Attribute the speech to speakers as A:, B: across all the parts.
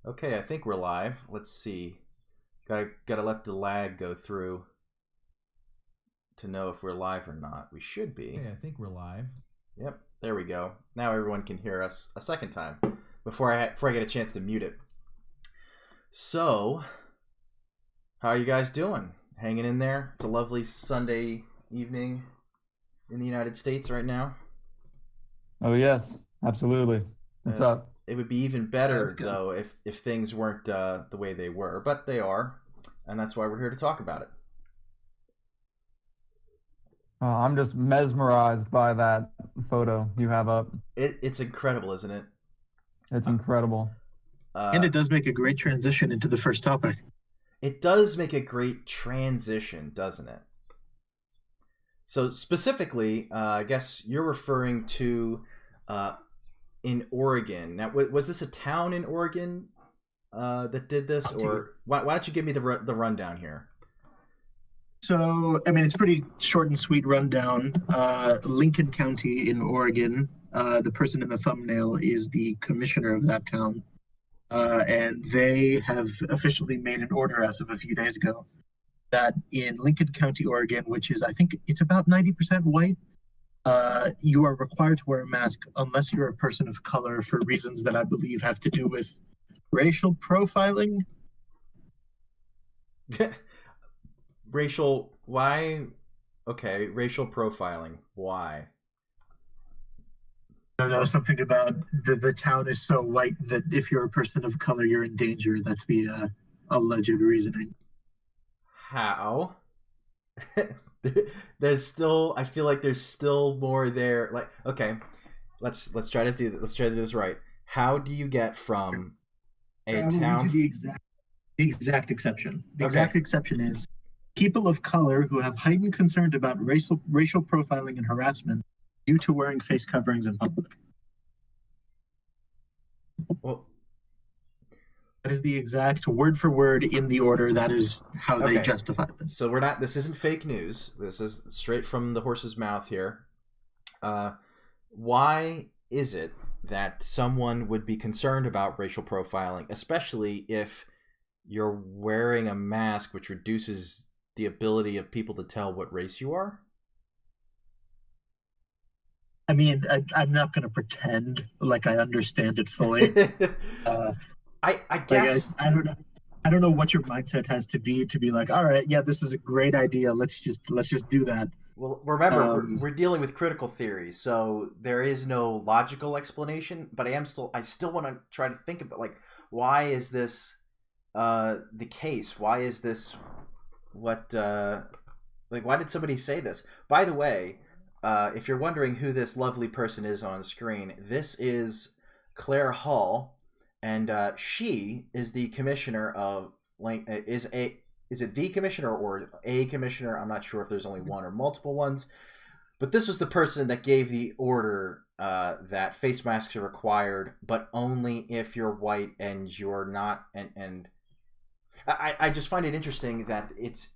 A: Okay, I think we're live. Let's see. Gotta let the lag go through to know if we're live or not. We should be.
B: Okay, I think we're live.
A: Yep, there we go. Now everyone can hear us a second time before I get a chance to mute it. So, how are you guys doing? Hanging in there? It's a lovely Sunday evening in the United States right now.
C: Oh yes, absolutely. What's up?
A: It would be even better though if things weren't the way they were, but they are, and that's why we're here to talk about it.
C: I'm just mesmerized by that photo you have up.
A: It's incredible, isn't it?
C: It's incredible.
D: And it does make a great transition into the first topic.
A: It does make a great transition, doesn't it? So specifically, I guess you're referring to in Oregon. Now, was this a town in Oregon that did this, or why don't you give me the rundown here?
D: So, I mean, it's pretty short and sweet rundown. Lincoln County in Oregon, the person in the thumbnail is the commissioner of that town. And they have officially made an order as of a few days ago that in Lincoln County, Oregon, which is, I think it's about 90% white, you are required to wear a mask unless you're a person of color for reasons that I believe have to do with racial profiling.
A: Why? Okay, racial profiling. Why?
D: I don't know, something about the town is so white that if you're a person of color, you're in danger. That's the alleged reasoning.
A: How? There's still, I feel like there's still more there. Like, okay, let's try to do this. Let's try to do this right. How do you get from a town?
D: The exact exception. The exact exception is people of color who have heightened concerns about racial profiling and harassment due to wearing face coverings in public.
A: Well,
D: that is the exact word for word in the order. That is how they justify this.
A: So this isn't fake news. This is straight from the horse's mouth here. Why is it that someone would be concerned about racial profiling, especially if you're wearing a mask, which reduces the ability of people to tell what race you are?
D: I mean, I'm not going to pretend like I understand it fully.
A: I guess
D: I don't know what your mindset has to be like, all right, yeah, this is a great idea. Let's just do that.
A: Well, remember, we're dealing with critical theory, so there is no logical explanation. But I still want to try to think about, like, why is this the case? Why is this why did somebody say this? By the way, if you're wondering who this lovely person is on screen, this is Claire Hall. And she is the commissioner of is it the commissioner or a commissioner? I'm not sure if there's only one or multiple ones. But this was the person that gave the order that face masks are required, but only if you're white and you're not. And I just find it interesting that it's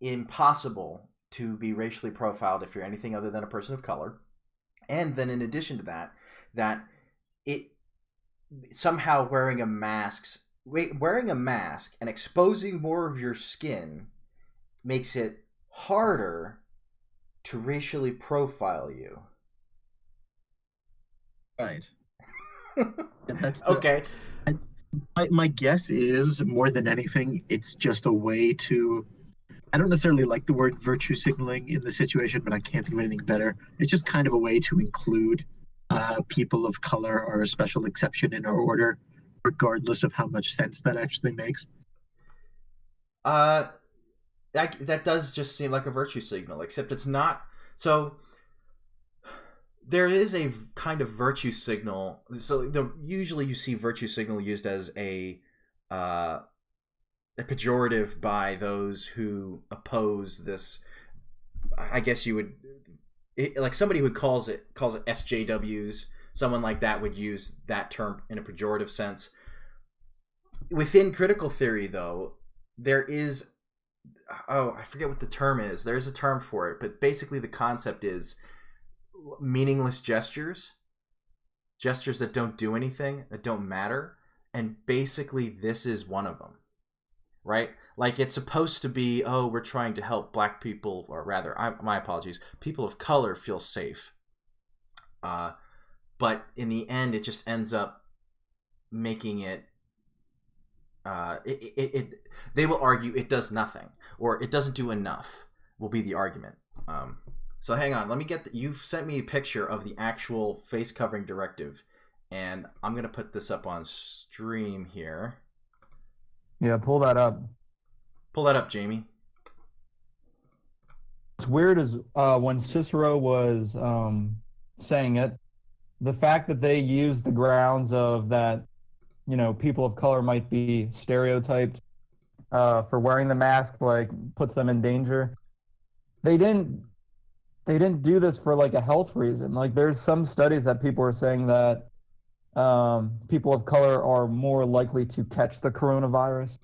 A: impossible to be racially profiled if you're anything other than a person of color. And then in addition to that it somehow wearing a mask and exposing more of your skin makes it harder to racially profile you.
D: Right.
A: Okay.
D: My guess is, more than anything, it's just a way to, I don't necessarily like the word virtue signaling in the situation, but I can't think of anything better. It's just kind of a way to include people of color are a special exception in our order, regardless of how much sense that actually makes.
A: That does just seem like a virtue signal, except it's not. So there is a kind of virtue signal. So usually you see virtue signal used as a pejorative by those who oppose this. I guess you would. Like somebody would calls it SJWs. Someone like that would use that term in a pejorative sense. Within critical theory, though, there is, I forget what the term is. There's a term for it, but basically the concept is meaningless gestures that don't do anything, that don't matter. and basically this is one of them, right? Like it's supposed to be, oh, we're trying to help black people, or rather, my apologies, people of color feel safe. But in the end, it just ends up making it. They will argue it does nothing, or it doesn't do enough. Will be the argument. So hang on, let me get. You've sent me a picture of the actual face covering directive, and I'm gonna put this up on stream here.
C: Yeah, pull that up.
A: Pull that up, Jamie.
C: What's weird is when Cicero was saying it, the fact that they used the grounds of that, you know, people of color might be stereotyped for wearing the mask, like puts them in danger. They didn't do this for like a health reason. Like there's some studies that people are saying that people of color are more likely to catch the coronavirus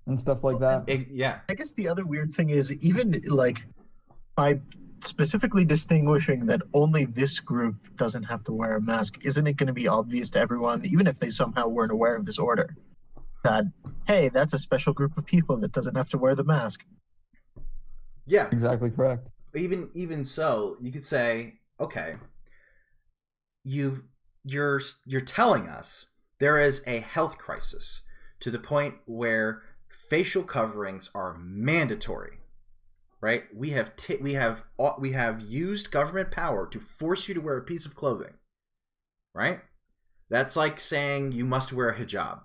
C: and stuff like that.
A: Yeah.
D: I guess the other weird thing is, even like by specifically distinguishing that only this group doesn't have to wear a mask, isn't it going to be obvious to everyone, even if they somehow weren't aware of this order, that, hey, that's a special group of people that doesn't have to wear the mask?
A: Yeah.
C: Exactly correct.
A: Even so, you could say, okay, you're telling us there is a health crisis to the point where facial coverings are mandatory, right? We have used government power to force you to wear a piece of clothing, right? That's like saying you must wear a hijab.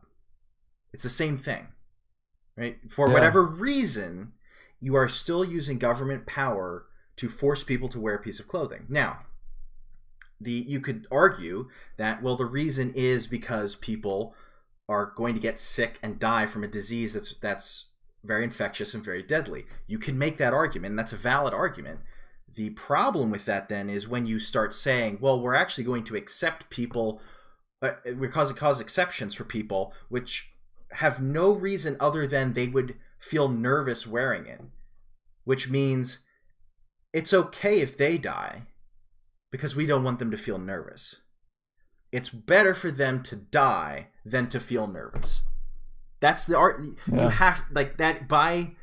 A: It's the same thing, right? For whatever reason, you are still using government power to force people to wear a piece of clothing. Now, you could argue that, well, the reason is because people are going to get sick and die from a disease that's very infectious and very deadly. You can make that argument, and that's a valid argument. The problem with that then is when you start saying, well, we're actually going to accept people, cause exceptions for people which have no reason other than they would feel nervous wearing it, which means it's okay if they die because we don't want them to feel nervous. It's better for them to die than to feel nervous. That's the art. Yeah. You have like that by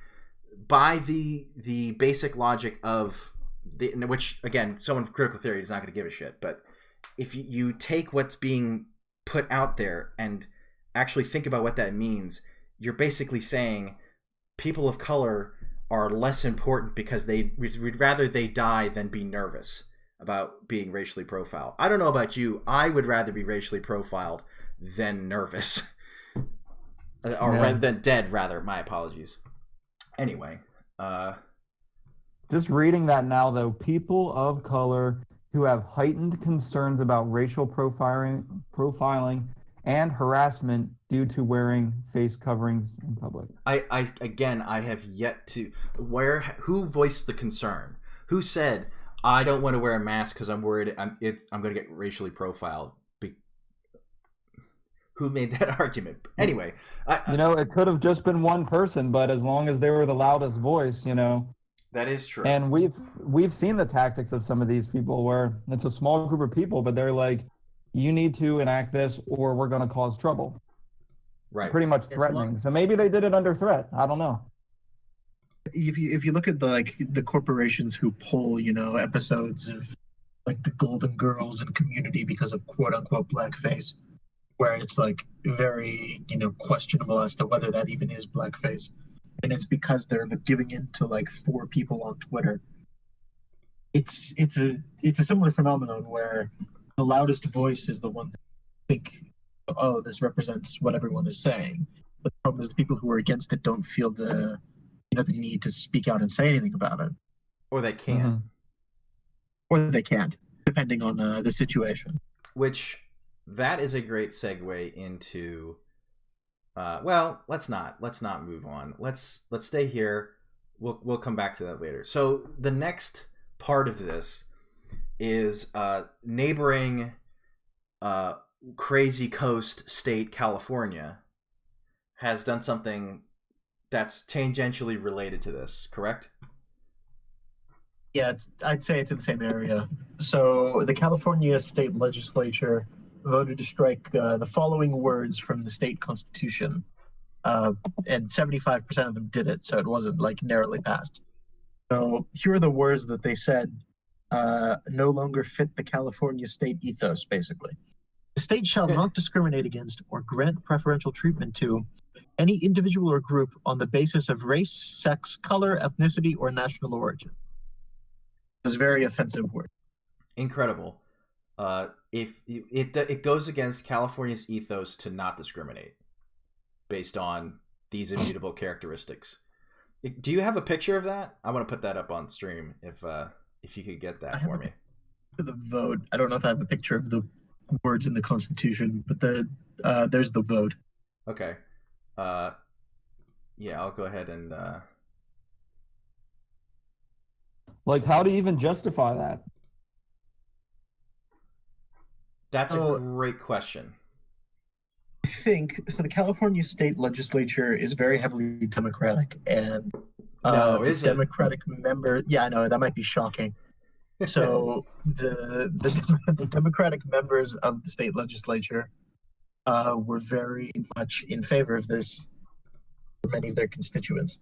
A: the basic logic of which again, someone from critical theory is not going to give a shit. But if you take what's being put out there and actually think about what that means, you're basically saying people of color are less important because we'd rather they die than be nervous about being racially profiled. I don't know about you. I would rather be racially profiled than nervous. Rather than dead, rather. My apologies. Anyway.
C: Just reading that now, though, people of color who have heightened concerns about racial profiling and harassment due to wearing face coverings in public.
A: I have yet to... Who voiced the concern? Who said, I don't want to wear a mask because I'm worried I'm going to get racially profiled? Who made that argument? Anyway.
C: It could have just been one person, but as long as they were the loudest voice,
A: That is true.
C: And we've seen the tactics of some of these people where it's a small group of people, but they're like, you need to enact this or we're going to cause trouble.
A: Right.
C: Pretty much threatening. So maybe they did it under threat. I don't know.
D: If you look at the corporations who pull, episodes of like the Golden Girls and Community because of quote unquote blackface, where it's like very, questionable as to whether that even is blackface. And it's because they're giving in to like 4 people on Twitter. It's a similar phenomenon where the loudest voice is the one that think, oh, this represents what everyone is saying. But the problem is the people who are against it don't feel the need to speak out and say anything about it.
A: Or they can't. Mm-hmm.
D: Or they can't, depending on the situation.
A: Which, that is a great segue into... let's not move on. Let's stay here. We'll come back to that later. So the next part of this is neighboring crazy coast state California has done something that's tangentially related to this, correct?
D: Yeah, I'd say it's in the same area. So the California state legislature voted to strike the following words from the state constitution, and 75% of them did it, so it wasn't like narrowly passed. So here are the words that they said no longer fit the California state ethos, basically. The state shall not discriminate against or grant preferential treatment to any individual or group on the basis of race, sex, color, ethnicity, or national origin. It was a very offensive word.
A: Incredible. If it goes against California's ethos to not discriminate based on these immutable characteristics. Do you have a picture of that? I want to put that up on stream if you could get that for me.
D: The vote. I don't know if I have a picture of the words in the Constitution, but there's the vote.
A: Okay. Yeah, I'll go ahead and.
C: Like, how do you even justify that?
A: That's a great question.
D: I think so. The California state legislature is very heavily Democratic, and
A: is it?
D: Democratic member. Yeah, I know that might be shocking. So the Democratic members of the state legislature were very much in favor of this for many of their constituents.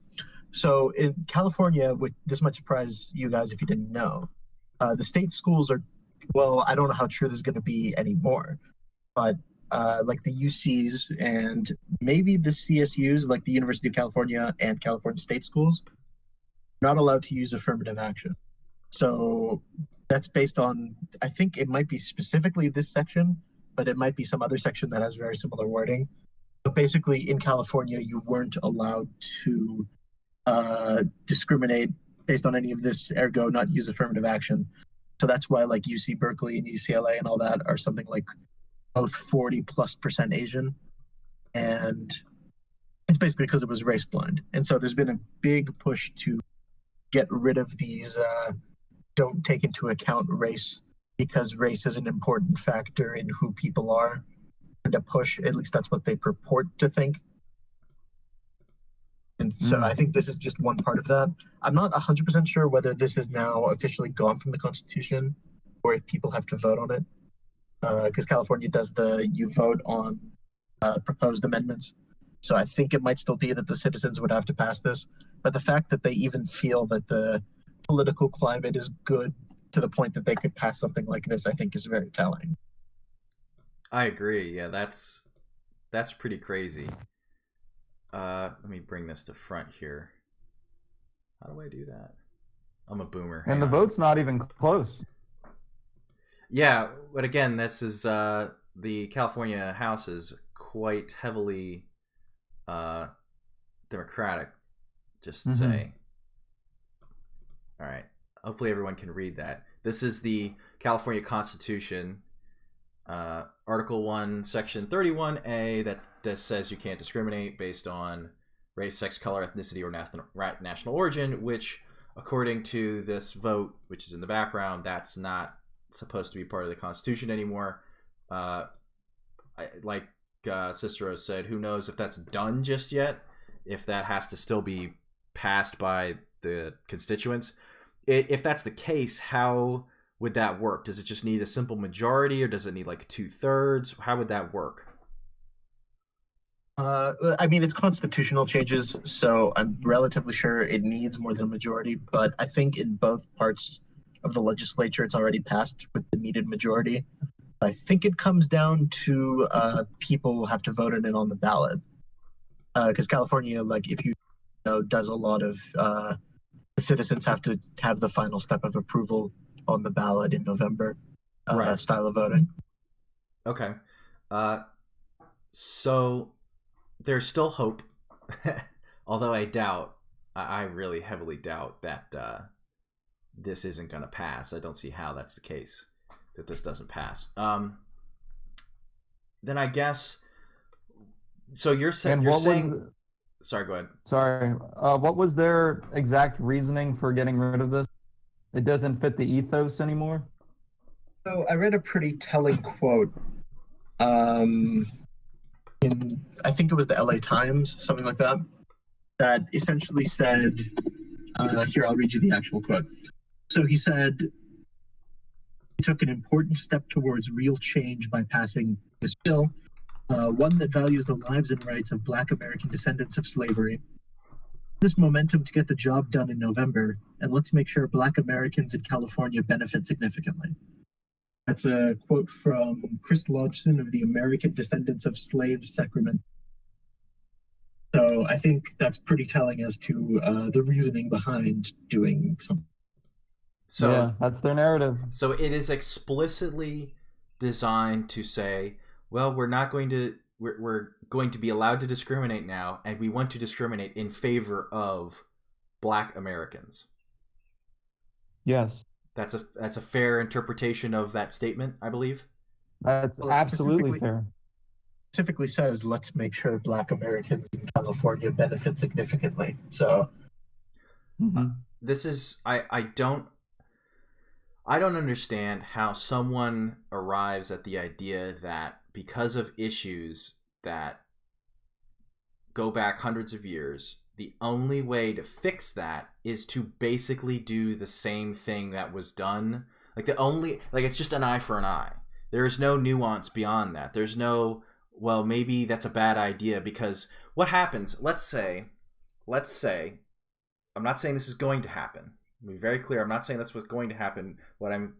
D: So in California, this might surprise you guys if you didn't know, the state schools are, well, I don't know how true this is going to be anymore, but like the UCs and maybe the CSUs, like the University of California and California state schools, not allowed to use affirmative action. So that's based on, I think it might be specifically this section, but it might be some other section that has very similar wording. But basically in California, you weren't allowed to discriminate based on any of this, ergo not use affirmative action. So that's why like UC Berkeley and UCLA and all that are something like both 40+% Asian. And it's basically because it was race blind. And so there's been a big push to get rid of these don't take into account race, because race is an important factor in who people are, and a push, at least that's what they purport to think. And so I think this is just one part of that. I'm not 100% sure whether this is now officially gone from the Constitution or if people have to vote on it, because California does you vote on proposed amendments. So I think it might still be that the citizens would have to pass this. But the fact that they even feel that the political climate is good to the point that they could pass something like this, I think is very telling.
A: I agree. Yeah, that's pretty crazy. Let me bring this to front here. How do I do that? I'm a boomer.
C: And the vote's not even close.
A: Yeah, but again, this is the California House is quite heavily Democratic, just to say. All right. Hopefully everyone can read that. This is the California Constitution, Article 1, Section 31A, that says you can't discriminate based on race, sex, color, ethnicity, or national origin, which, according to this vote, which is in the background, that's not supposed to be part of the Constitution anymore. Like Cicero said, who knows if that's done just yet, if that has to still be passed by the constituents. If that's the case, how would that work? Does it just need a simple majority, or does it need like 2/3? How would that work?
D: I mean, it's constitutional changes, so I'm relatively sure it needs more than a majority, but I think in both parts of the legislature, it's already passed with the needed majority. I think it comes down to people have to vote in it on the ballot. Because California, like, if you know, does a lot of the citizens have to have the final step of approval on the ballot in November,
A: right.
D: Style of voting.
A: Okay. So there's still hope, although I really heavily doubt that this isn't going to pass. I don't see how that's the case, that this doesn't pass. Then I guess, so you're saying... Sorry, go ahead.
C: Sorry. What was their exact reasoning for getting rid of this? It doesn't fit the ethos anymore?
D: So I read a pretty telling quote in, I think it was the LA Times, something like that, that essentially said, here, I'll read you the actual quote. So he said, He took an important step towards real change by passing this bill, one that values the lives and rights of Black American descendants of slavery. This momentum to get the job done in November, and let's make sure Black Americans in California benefit significantly. That's a quote from Chris Lodgson of the American Descendants of Slaves Sacrament. So I think that's pretty telling as to the reasoning behind doing something.
A: So
C: yeah, that's their narrative.
A: So it is explicitly designed to say, well, we're going to be allowed to discriminate now, and we want to discriminate in favor of Black Americans.
C: Yes.
A: That's a fair interpretation of that statement, I believe.
C: That's absolutely fair.
D: Specifically says, let's make sure Black Americans in California benefit significantly. So
A: this is I don't understand how someone arrives at the idea that because of issues that go back hundreds of years, the only way to fix that is to basically do the same thing that was done. It's just an eye for an eye. There is no nuance beyond that. There's no, well, maybe that's a bad idea, because what happens, let's say, I'm not saying this is going to happen. To be very clear, I'm not saying that's what's going to happen. What I'm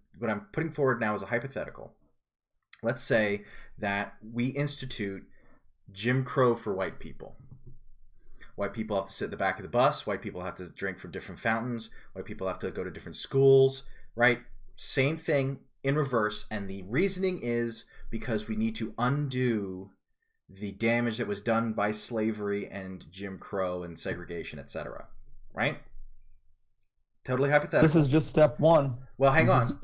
A: putting forward now is a hypothetical. Let's say that we institute Jim Crow for white people. White people have to sit in the back of the bus. White people have to drink from different fountains. White people have to go to different schools, right? Same thing in reverse. And the reasoning is because we need to undo the damage that was done by slavery and Jim Crow and segregation, etc. Right? Totally hypothetical.
C: This is just step one.
A: Well, hang on.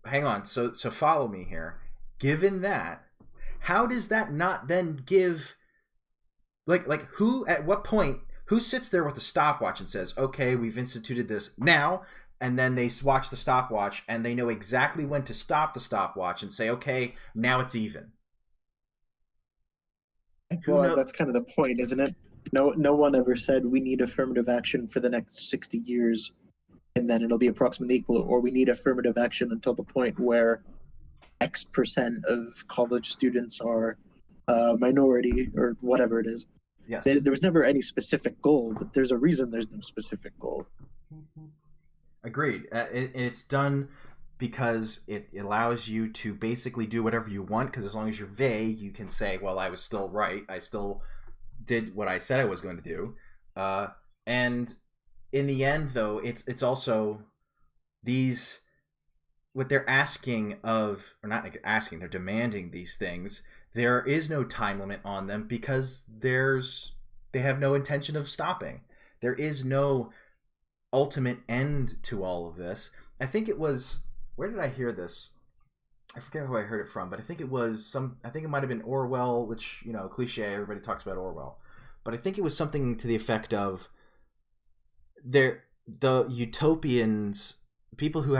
C: Hang
A: on. So follow me here. Given that, how does that not then give, like who, at what point, who sits there with a stopwatch and says, okay, we've instituted this now, and then they watch the stopwatch and they know exactly when to stop the stopwatch and say, okay, now it's even.
D: Well, that's kind of the point, isn't it? No one ever said we need affirmative action for the next 60 years and then it'll be approximately equal, or we need affirmative action until the point where X% of college students are minority or whatever it is.
A: Yes.
D: There was never any specific goal, but there's a reason there's no specific goal.
A: Agreed. It's done because it allows you to basically do whatever you want, because as long as you're vague, you can say, well, I was still right. I still did what I said I was going to do. And in the end, though, it's also these, what they're asking of, or not asking, they're demanding these things. There is no time limit on them because they have no intention of stopping. There is no ultimate end to all of this. I think it was, where did I hear this? I forget who I heard it from, but I think it was I think it might have been Orwell, which, cliche, everybody talks about Orwell. But I think it was something to the effect of the utopians, people who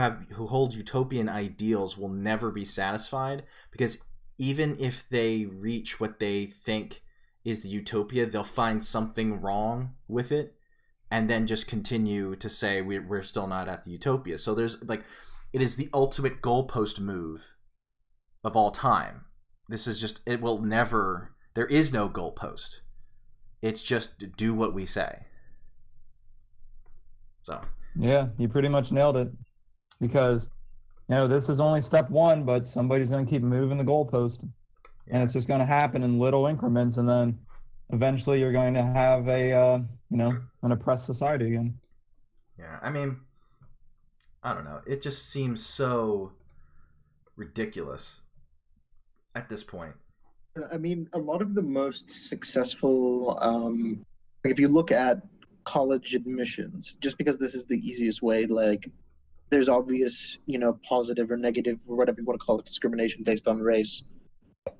A: hold utopian ideals will never be satisfied, because even if they reach what they think is the utopia, they'll find something wrong with it and then just continue to say we're still not at the utopia. So there's it is the ultimate goalpost move of all time. This is just, it will never, there is no goalpost. It's just do what we say. So
C: yeah, you pretty much nailed it, because this is only step one, but somebody's going to keep moving the goalpost, and it's just going to happen in little increments, and then eventually you're going to have an oppressed society again.
A: Yeah, I mean, I don't know. It just seems so ridiculous at this point.
D: I mean, a lot of the most successful, if you look at college admissions, just because this is the easiest way, there's obvious, positive or negative or whatever you want to call it, discrimination based on race.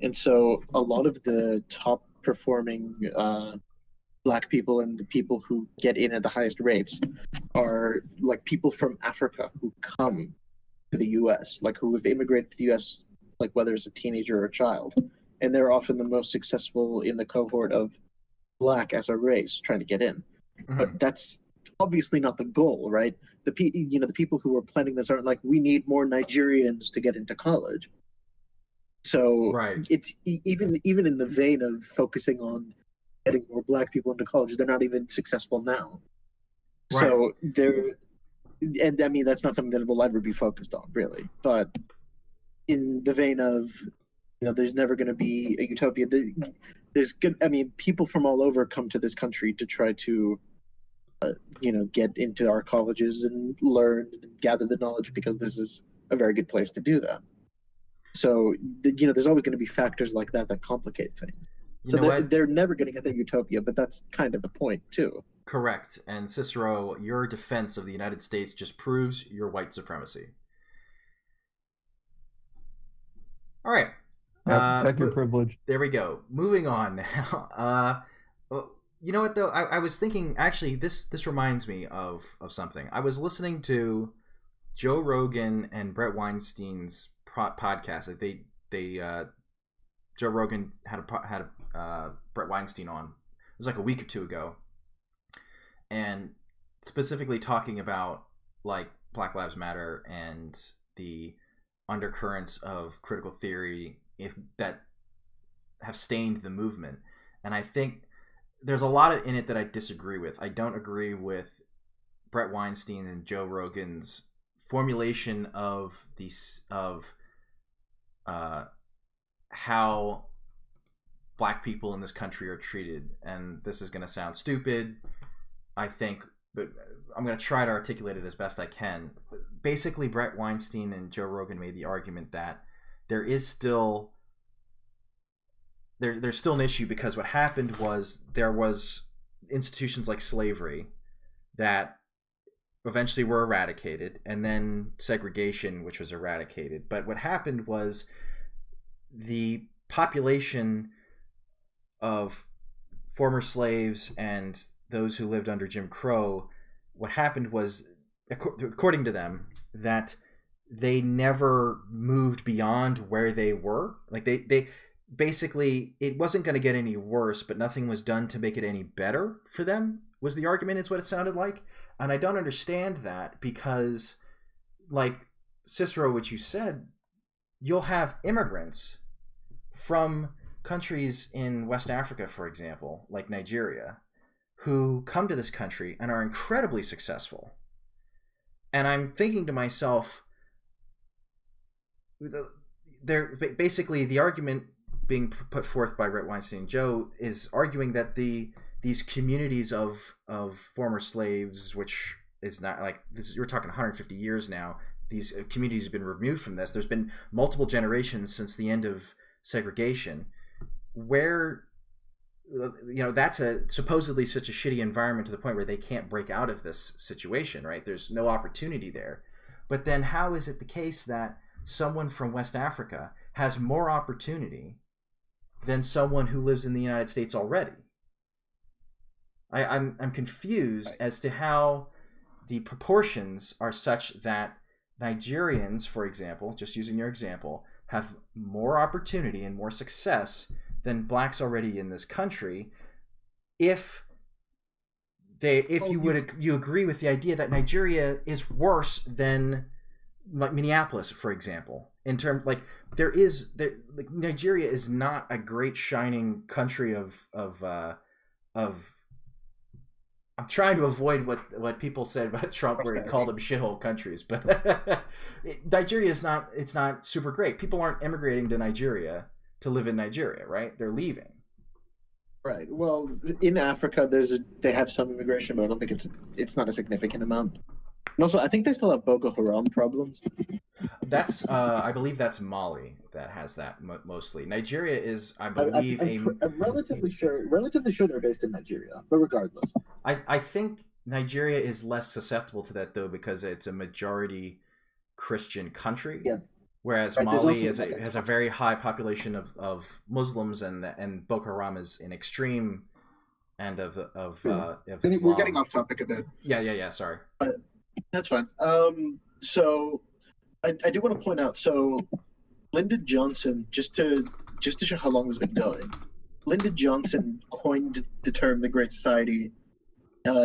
D: And so a lot of the top performing Black people and the people who get in at the highest rates are people from Africa who come to the US, who have immigrated to the US, whether it's a teenager or a child. And they're often the most successful in the cohort of Black as a race trying to get in. Mm-hmm. But that's obviously not the goal, right? The people who are planning this aren't like, we need more Nigerians to get into college. So
A: Right.
D: it's even in the vein of focusing on getting more Black people into college, they're not even successful now.
A: Right.
D: So they're, and I mean that's not something that will ever be focused on, really. But in the vein of, there's never going to be a utopia. There's good. I mean, people from all over come to this country to try to, get into our colleges and learn and gather the knowledge, because this is a very good place to do that. So, there's always going to be factors like that complicate things. So they're never going to get the utopia, but that's kind of the point too.
A: Correct. And Cicero, your defense of the United States just proves your white supremacy. All right.
C: Protect your privilege.
A: There we go. Moving on now. You know what though? I was thinking. Actually, this reminds me of something. I was listening to Joe Rogan and Brett Weinstein's podcast. Like Joe Rogan had Brett Weinstein on. It was like a week or two ago, and specifically talking about like Black Lives Matter and the undercurrents of critical theory that have stained the movement. And I think there's a lot in it that I disagree with. I don't agree with Brett Weinstein and Joe Rogan's formulation of how Black people in this country are treated. And this is going to sound stupid, I think, but I'm going to try to articulate it as best I can. Basically, Brett Weinstein and Joe Rogan made the argument that there's still an issue, because what happened was there was institutions like slavery that eventually were eradicated, and then segregation, which was eradicated. But what happened was the population of former slaves and those who lived under Jim Crow, what happened was, according to them, that they never moved beyond where they were. Like they basically, it wasn't going to get any worse, but nothing was done to make it any better for them, was the argument, is what it sounded like. And I don't understand that, because like Cicero, which you said, you'll have immigrants from countries in West Africa, for example, like Nigeria, who come to this country and are incredibly successful. And I'm thinking to myself, basically the argument being put forth by Brett Weinstein and Joe is arguing that these communities of former slaves, which is not like this, you're talking 150 years now, these communities have been removed from this. There's been multiple generations since the end of segregation, where that's supposedly such a shitty environment to the point where they can't break out of this situation, right? There's no opportunity there. But then how is it the case that someone from West Africa has more opportunity than someone who lives in the United States already? I'm confused as to how the proportions are such that Nigerians, for example, just using your example, have more opportunity and more success than Blacks already in this country. If you agree with the idea that Nigeria is worse than like Minneapolis, for example, in terms like Nigeria is not a great shining country of I'm trying to avoid what people said about Trump, where he called them shithole countries, but Nigeria is not. It's not super great. People aren't immigrating to Nigeria to live in Nigeria, right? They're leaving.
D: Right. Well, in Africa, they have some immigration, but I don't think it's not a significant amount. And also, I think they still have Boko Haram problems.
A: That's I believe that's Mali that has that mostly. Nigeria is, I believe,
D: I'm relatively sure they're based in Nigeria, but regardless,
A: I think Nigeria is less susceptible to that though, because it's a majority Christian country.
D: Yeah.
A: Whereas Mali has a very high population of Muslims, and Boko Haram is an extreme end of Islam.
D: We're getting off topic a bit.
A: Yeah. Sorry.
D: But that's fine. So I do want to point out. So Lyndon Johnson, just to show how long this has been going, Lyndon Johnson coined the term "the Great Society"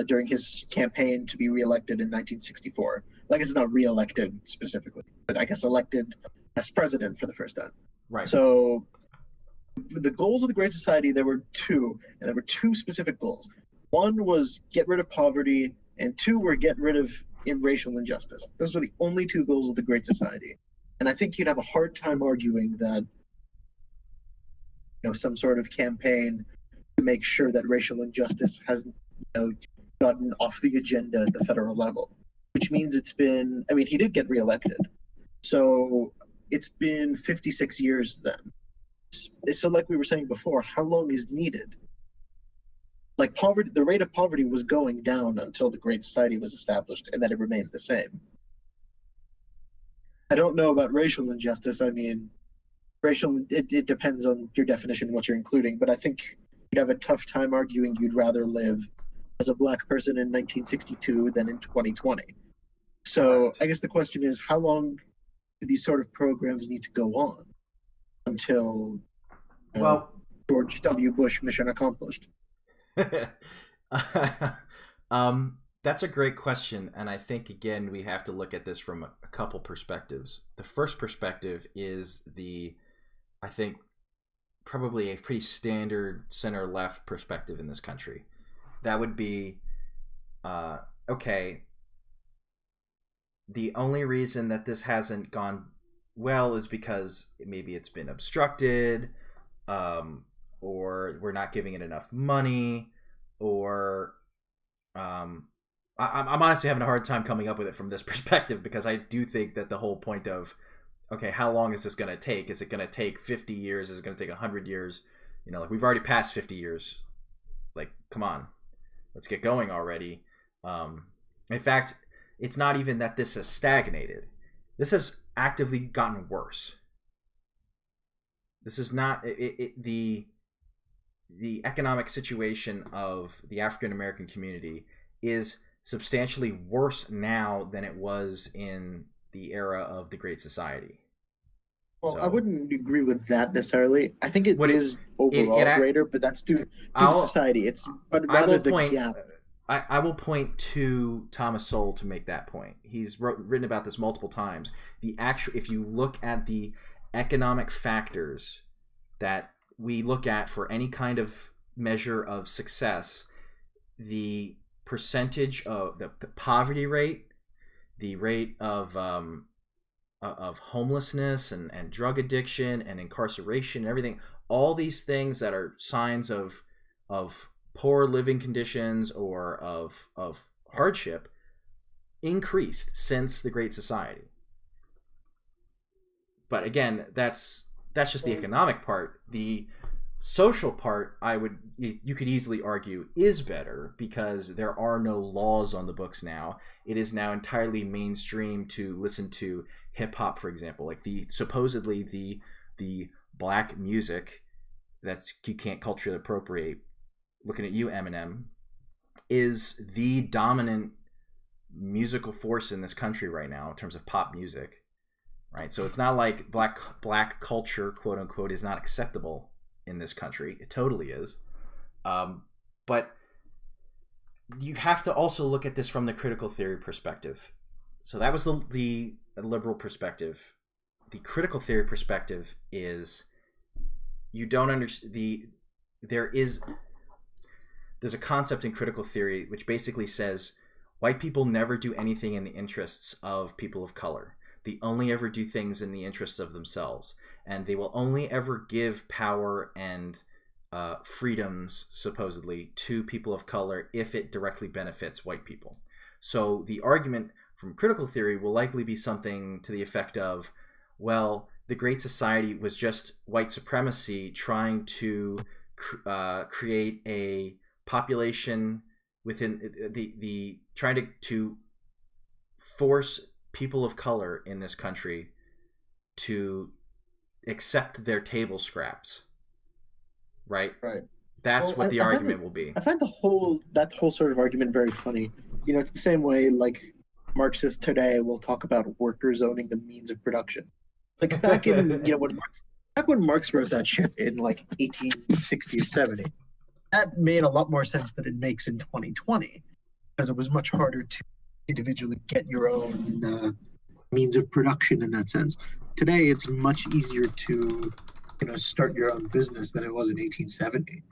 D: during his campaign to be reelected in 1964. I guess it's not reelected specifically, but I guess elected as president for the first time.
A: Right.
D: So the goals of the Great Society, there were two, and there were two specific goals. One was get rid of poverty, and two were get rid of racial injustice. Those were the only two goals of the Great Society. And I think you'd have a hard time arguing that some sort of campaign to make sure that racial injustice has gotten off the agenda at the federal level, which means it's been, he did get reelected. So it's been 56 years then. So like we were saying before, how long is needed? Like poverty, the rate of poverty was going down until the Great Society was established, and then it remained the same. I don't know about racial injustice. It depends on your definition and what you're including, but I think you'd have a tough time arguing you'd rather live as a black person in 1962 than in 2020. So
A: Correct.
D: I guess the question is, how long do these sort of programs need to go on until George W. Bush mission accomplished?
A: That's a great question, and I think again we have to look at this from a couple perspectives. The first perspective is I think probably a pretty standard center-left perspective in this country. That would be, okay, the only reason that this hasn't gone well is because maybe it's been obstructed, or we're not giving it enough money, or I'm honestly having a hard time coming up with it from this perspective, because I do think that the whole point of, okay, how long is this going to take? Is it going to take 50 years? Is it going to take 100 years? We've already passed 50 years. Like, come on, let's get going already. In fact, it's not even that this has stagnated. This has actively gotten worse. This is not the economic situation of the African American community is substantially worse now than it was in the era of the Great Society.
D: Well, so, I wouldn't agree with that necessarily. I think it is overall greater, but that's due to society. But rather the gap.
A: I will point to Thomas Sowell to make that point. He's written about this multiple times. If you look at the economic factors that we look at for any kind of measure of success, the percentage of the poverty rate, the rate of homelessness and drug addiction and incarceration and everything, all these things that are signs of poor living conditions or of hardship increased since the Great Society. But again, that's just the economic part. The social part, you could easily argue, is better because there are no laws on the books now. It is now entirely mainstream to listen to hip hop, for example, like supposedly the black music that's you can't culturally appropriate. Looking at you, Eminem, is the dominant musical force in this country right now in terms of pop music, right? So it's not like black culture, quote unquote, is not acceptable in this country. It totally is. But you have to also look at this from the critical theory perspective. So that was the liberal perspective. The critical theory perspective is you don't understand there's a concept in critical theory which basically says white people never do anything in the interests of people of color. They only ever do things in the interests of themselves, and they will only ever give power and freedoms, supposedly, to people of color if it directly benefits white people. So the argument from critical theory will likely be something to the effect of, well, the Great Society was just white supremacy trying to create a population within the trying to force people of color in this country to accept their table scraps, right? That's what the argument will be.
D: I find that whole sort of argument very funny. It's the same way like Marxists today will talk about workers owning the means of production. Like back in when Marx wrote that shit in like 1860 or 70. That made a lot more sense than it makes in 2020, because it was much harder to individually get your own means of production in that sense. Today, it's much easier to, start your own business than it was in 1870.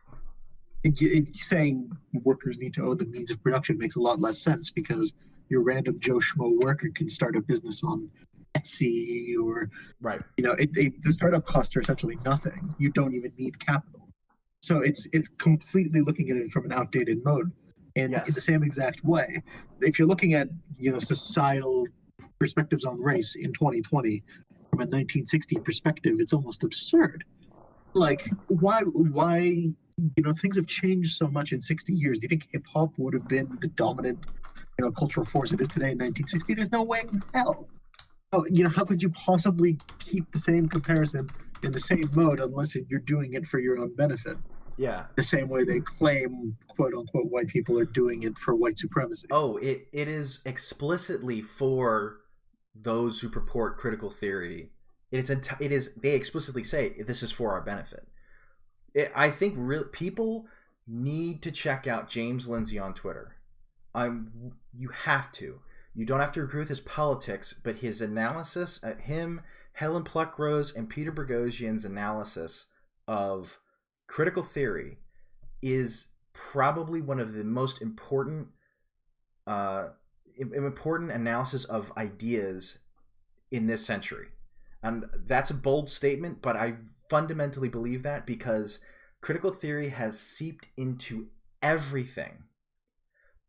D: Saying workers need to own the means of production makes a lot less sense, because your random Joe Schmo worker can start a business on Etsy, or
A: Right.
D: The startup costs are essentially nothing. You don't even need capital. So it's completely looking at it from an outdated mode. And
A: Yes.
D: in the same exact way, if you're looking at societal perspectives on race in 2020 from a 1960 perspective, it's almost absurd. Like, why things have changed so much in 60 years. Do you think hip hop would have been the dominant cultural force it is today in 1960? There's no way in hell. Oh, how could you possibly keep the same comparison in the same mode unless you're doing it for your own benefit?
A: Yeah.
D: The same way they claim, quote unquote, white people are doing it for white supremacy.
A: Oh, it is explicitly for those who purport critical theory. It is. They explicitly say this is for our benefit. I think people need to check out James Lindsay on Twitter. You have to. You don't have to agree with his politics, but his analysis, him, Helen Pluckrose, and Peter Boghossian's analysis of critical theory is probably one of the most important analysis of ideas in this century. And that's a bold statement, but I fundamentally believe that because critical theory has seeped into everything.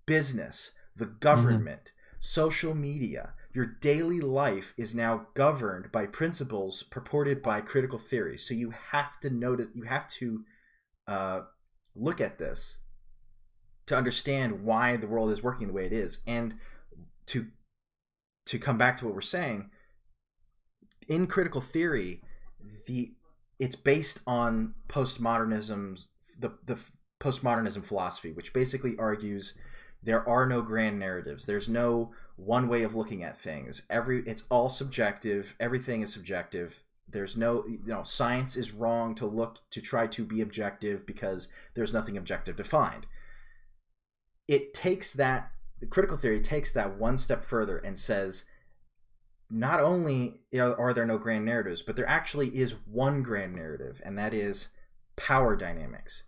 A: Business, the government, social media. Your daily life is now governed by principles purported by critical theory. So you have to notice, you have to look at this to understand why the world is working the way it is. And to come back to what we're saying, in critical theory, it's based on postmodernism, the postmodernism philosophy, which basically argues there are no grand narratives. There's no one way of looking at things. It's all subjective. Everything is subjective. There's no, science is wrong to try to be objective because there's nothing objective to find. The critical theory takes that one step further and says, not only are there no grand narratives, but there actually is one grand narrative, and that is power dynamics.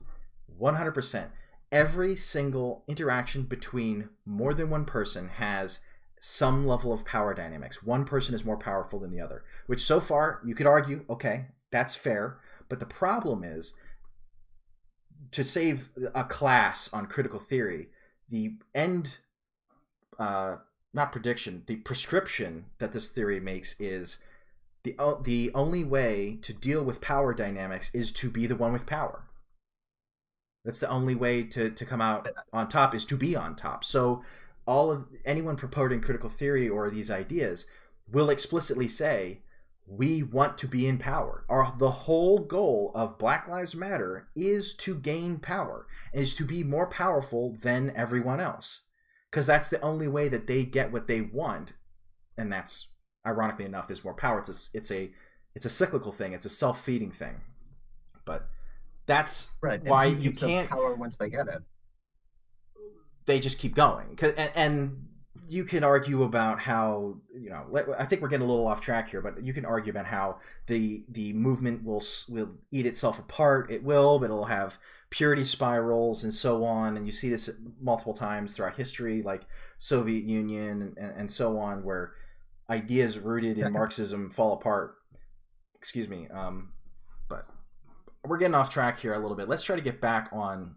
A: 100%. Every single interaction between more than one person has some level of power dynamics. One person is more powerful than the other, which so far you could argue, okay, that's fair. But the problem is, to save a class on critical theory, the prescription that this theory makes is the only way to deal with power dynamics is to be the one with power. That's the only way to come out on top, is to be on top. So anyone purporting critical theory or these ideas will explicitly say, we want to be in power. The whole goal of Black Lives Matter is to gain power, and is to be more powerful than everyone else. Because that's the only way that they get what they want, and that's, ironically enough, is more power. It's a cyclical thing. It's a self-feeding thing. But that's right. Why you can't
D: power once they get it.
A: They just keep going. And you can argue about how, I think we're getting a little off track here, but you can argue about how the movement will eat itself apart. It will, but it'll have purity spirals and so on. And you see this multiple times throughout history, like Soviet Union and so on, where ideas rooted in Marxism fall apart. Excuse me. But we're getting off track here a little bit. Let's try to get back on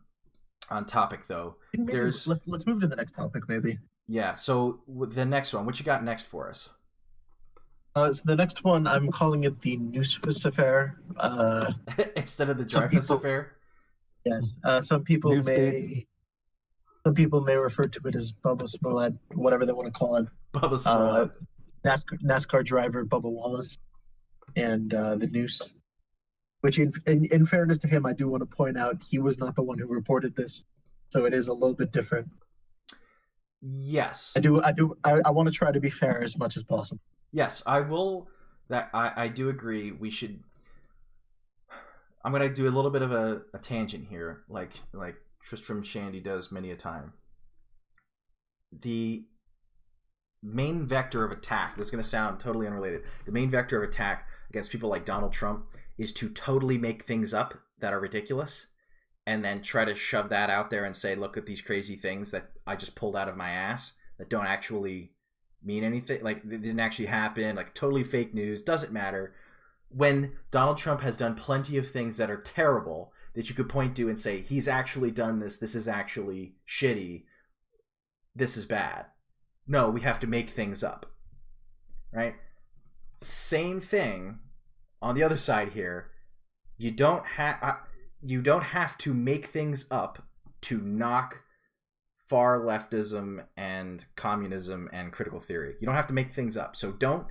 A: topic, though.
D: Let's move to the next topic, maybe.
A: Yeah, so the next one, what you got next for us?
D: So the next one, I'm calling it the Noosefuss affair.
A: Instead of the Dreyfus affair?
D: Yes. Some people may refer to it as Bubba Smollett, whatever they want to call it.
A: Bubba Smollett.
D: NASCAR driver Bubba Wallace and the Noose. Which, in fairness to him, I do want to point out he was not the one who reported this, so it is a little bit different.
A: Yes.
D: I want to try to be fair as much as possible.
A: Yes, I will. I do agree. We should. I'm gonna do a little bit of a tangent here, like Tristram Shandy does many a time. The main vector of attack, this is going to sound totally unrelated, the main vector of attack against people like Donald Trump is to totally make things up that are ridiculous and then try to shove that out there and say, look at these crazy things that I just pulled out of my ass that don't actually mean anything, like they didn't actually happen, like totally fake news, doesn't matter. When Donald Trump has done plenty of things that are terrible that you could point to and say, he's actually done this is actually shitty, this is bad. No, we have to make things up, right? Same thing on the other side here. You don't have to make things up to knock far leftism and communism and critical theory. You don't have to make things up. So don't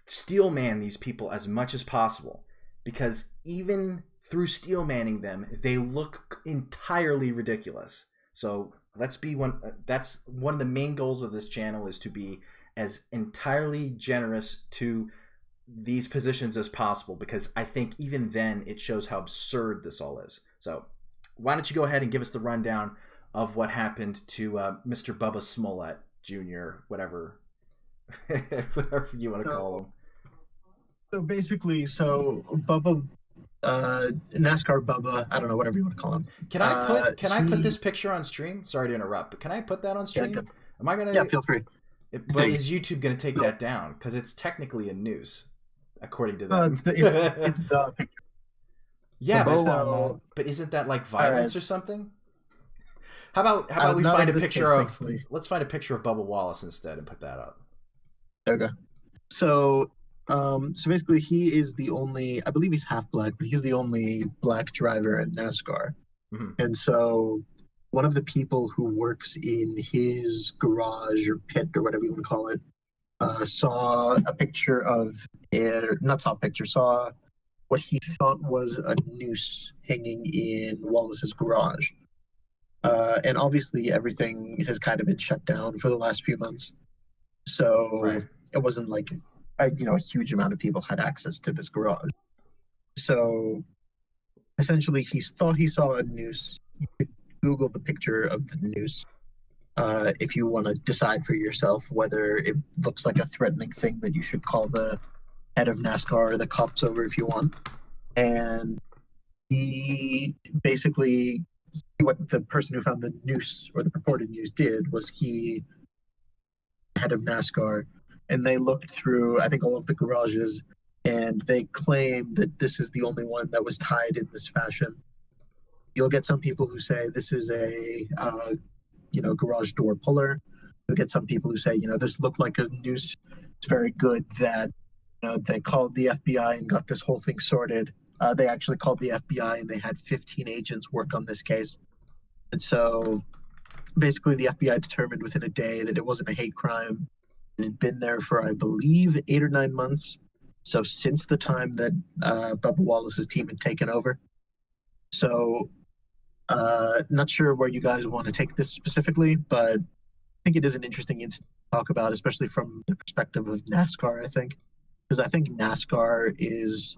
A: steel man these people as much as possible, because even through steel manning them, they look entirely ridiculous. So let's be one. That's one of the main goals of this channel, is to be as entirely generous to these positions as possible, because I think even then it shows how absurd this all is. So why don't you go ahead and give us the rundown of what happened to Mr. Bubba Smollett Jr., whatever you want to call him.
D: So basically, Bubba, NASCAR Bubba, I don't know, whatever you want to call him.
A: Can I put this picture on stream? Sorry to interrupt, but can I put that on stream?
D: Yeah,
A: Am I gonna?
D: Yeah, feel free.
A: But is YouTube gonna take that down? Because it's technically a noose, according to them.
D: It's the picture.
A: Yeah, but isn't that like violence or something? How about we find a picture of? Let's find a picture of Bubba Wallace instead and put that up.
D: Okay. So basically, he is the only, I believe he's half black, but he's the only black driver in NASCAR.
A: Mm-hmm.
D: And so one of the people who works in his garage or pit or whatever you want to call it, saw a picture of saw what he thought was a noose hanging in Wallace's garage. And obviously everything has kind of been shut down for the last few months. So It wasn't like a huge amount of people had access to this garage. So essentially he thought he saw a noose. You could Google the picture of the noose if you want to decide for yourself whether it looks like a threatening thing that you should call the head of NASCAR or the cops over if you want. And he basically, what the person who found the noose or the purported noose did was he, head of NASCAR, and they looked through, I think, all of the garages, and they claim that this is the only one that was tied in this fashion. You'll get some people who say this is a, garage door puller. You'll get some people who say, this looked like a noose. It's very good that, they called the FBI and got this whole thing sorted. They actually called the FBI and they had 15 agents work on this case. And so basically the FBI determined within a day that it wasn't a hate crime. It had been there for, I believe, 8 or 9 months. So since the time that Bubba Wallace's team had taken over. So not sure where you guys want to take this specifically, but I think it is an interesting incident to talk about, especially from the perspective of NASCAR, I think. Because I think NASCAR is,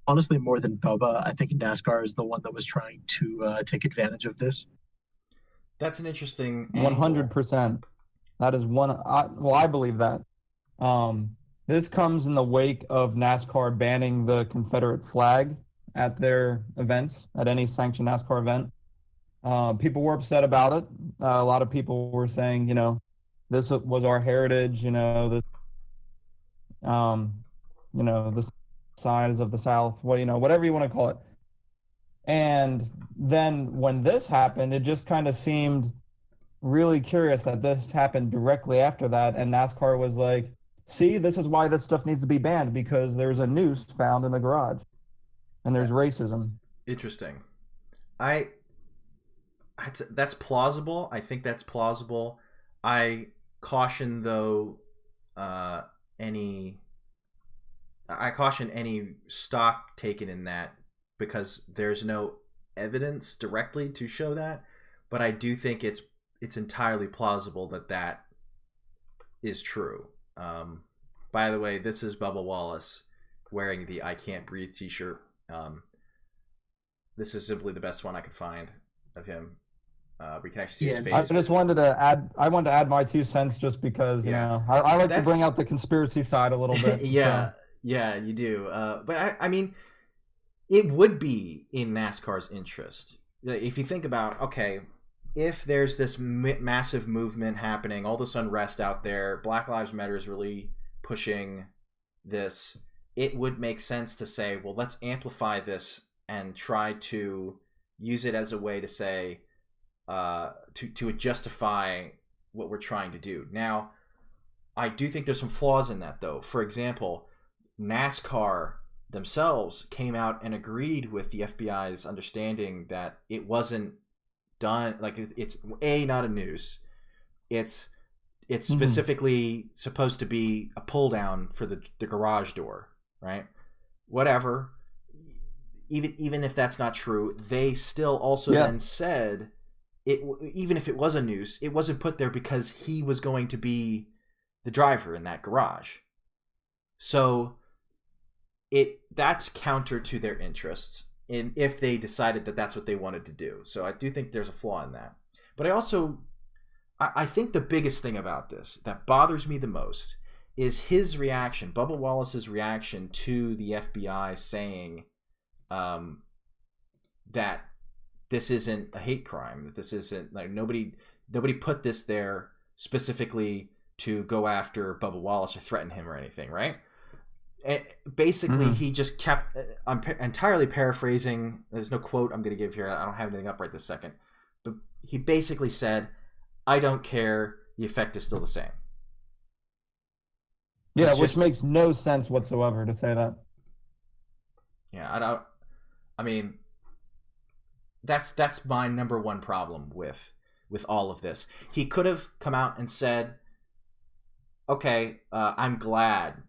D: honestly, more than Bubba, I think NASCAR is the one that was trying to take advantage of this.
A: That's an interesting
C: 100%. That is I believe that. This comes in the wake of NASCAR banning the Confederate flag at their events, at any sanctioned NASCAR event. People were upset about it. A lot of people were saying, this was our heritage, the size of the South, whatever you want to call it. And then when this happened, it just kind of seemed really curious that this happened directly after that, and NASCAR was like, see, this is why this stuff needs to be banned, because there's a noose found in the garage and there's racism.
A: Interesting. That's plausible. I think that's plausible. I caution though any stock taken in that, because there's no evidence directly to show that, but I do think it's entirely plausible that is true. By the way, this is Bubba Wallace wearing the I Can't Breathe t-shirt. this is simply the best one I could find of him. We can actually see his
C: I
A: face.
C: just wanted to add. I wanted to add my 2 cents just because you know I like to bring out the conspiracy side a little bit.
A: Yeah, you do. But I mean, it would be in NASCAR's interest if you think about, okay, if there's this massive movement happening, all this unrest out there, Black Lives Matter is really pushing this. It would make sense to say, well, let's amplify this and try to use it as a way to say, to justify what we're trying to do. Now, I do think there's some flaws in that, though. For example, NASCAR themselves came out and agreed with the FBI's understanding that it wasn't done, like, it's not a noose. It's specifically supposed to be a pull down for the garage door, right? Whatever. Even if that's not true, they still also then said it. Even if it was a noose, it wasn't put there because he was going to be the driver in that garage. So that's counter to their interests, if they decided that that's what they wanted to do. So I do think there's a flaw in that. But I think the biggest thing about this that bothers me the most is his reaction, Bubba Wallace's reaction to the FBI saying that this isn't a hate crime, that this isn't, like, nobody put this there specifically to go after Bubba Wallace or threaten him or anything, right? Basically, he just kept, I'm entirely paraphrasing, there's no quote I'm going to give here, I don't have anything up right this second, but he basically said, I don't care, the effect is still the same.
C: Yeah, which makes no sense whatsoever to say that.
A: Yeah, I mean, that's my number one problem with all of this. He could have come out and said, okay, I'm glad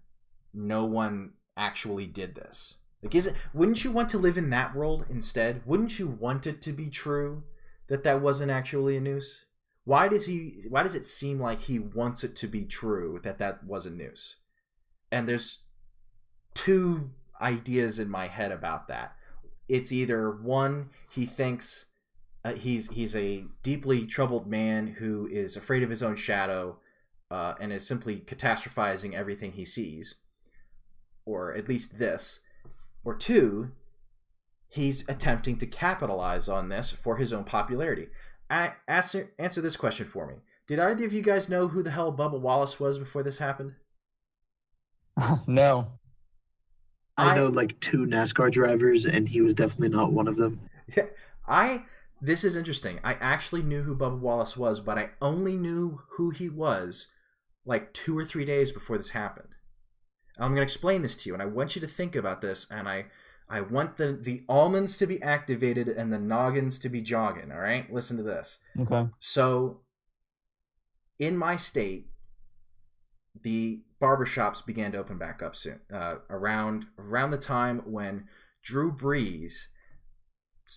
A: no one actually did this. Like, wouldn't you want to live in that world instead? Wouldn't you want it to be true that wasn't actually a noose? Why does it seem like he wants it to be true that was a noose? And there's two ideas in my head about that. It's either one, he thinks he's a deeply troubled man who is afraid of his own shadow and is simply catastrophizing everything he sees, or at least this. Or two, he's attempting to capitalize on this for his own popularity. Answer this question for me. Did either of you guys know who the hell Bubba Wallace was before this happened?
C: No.
D: I know like 2 NASCAR drivers, and he was definitely not one of them.
A: Yeah, this is interesting. I actually knew who Bubba Wallace was, but I only knew who he was like 2 or 3 days before this happened. I'm going to explain this to you, and I want you to think about this, and I want the almonds to be activated and the noggins to be jogging, all right? Listen to this.
C: Okay.
A: So, in my state, the barbershops began to open back up soon, around the time when Drew Brees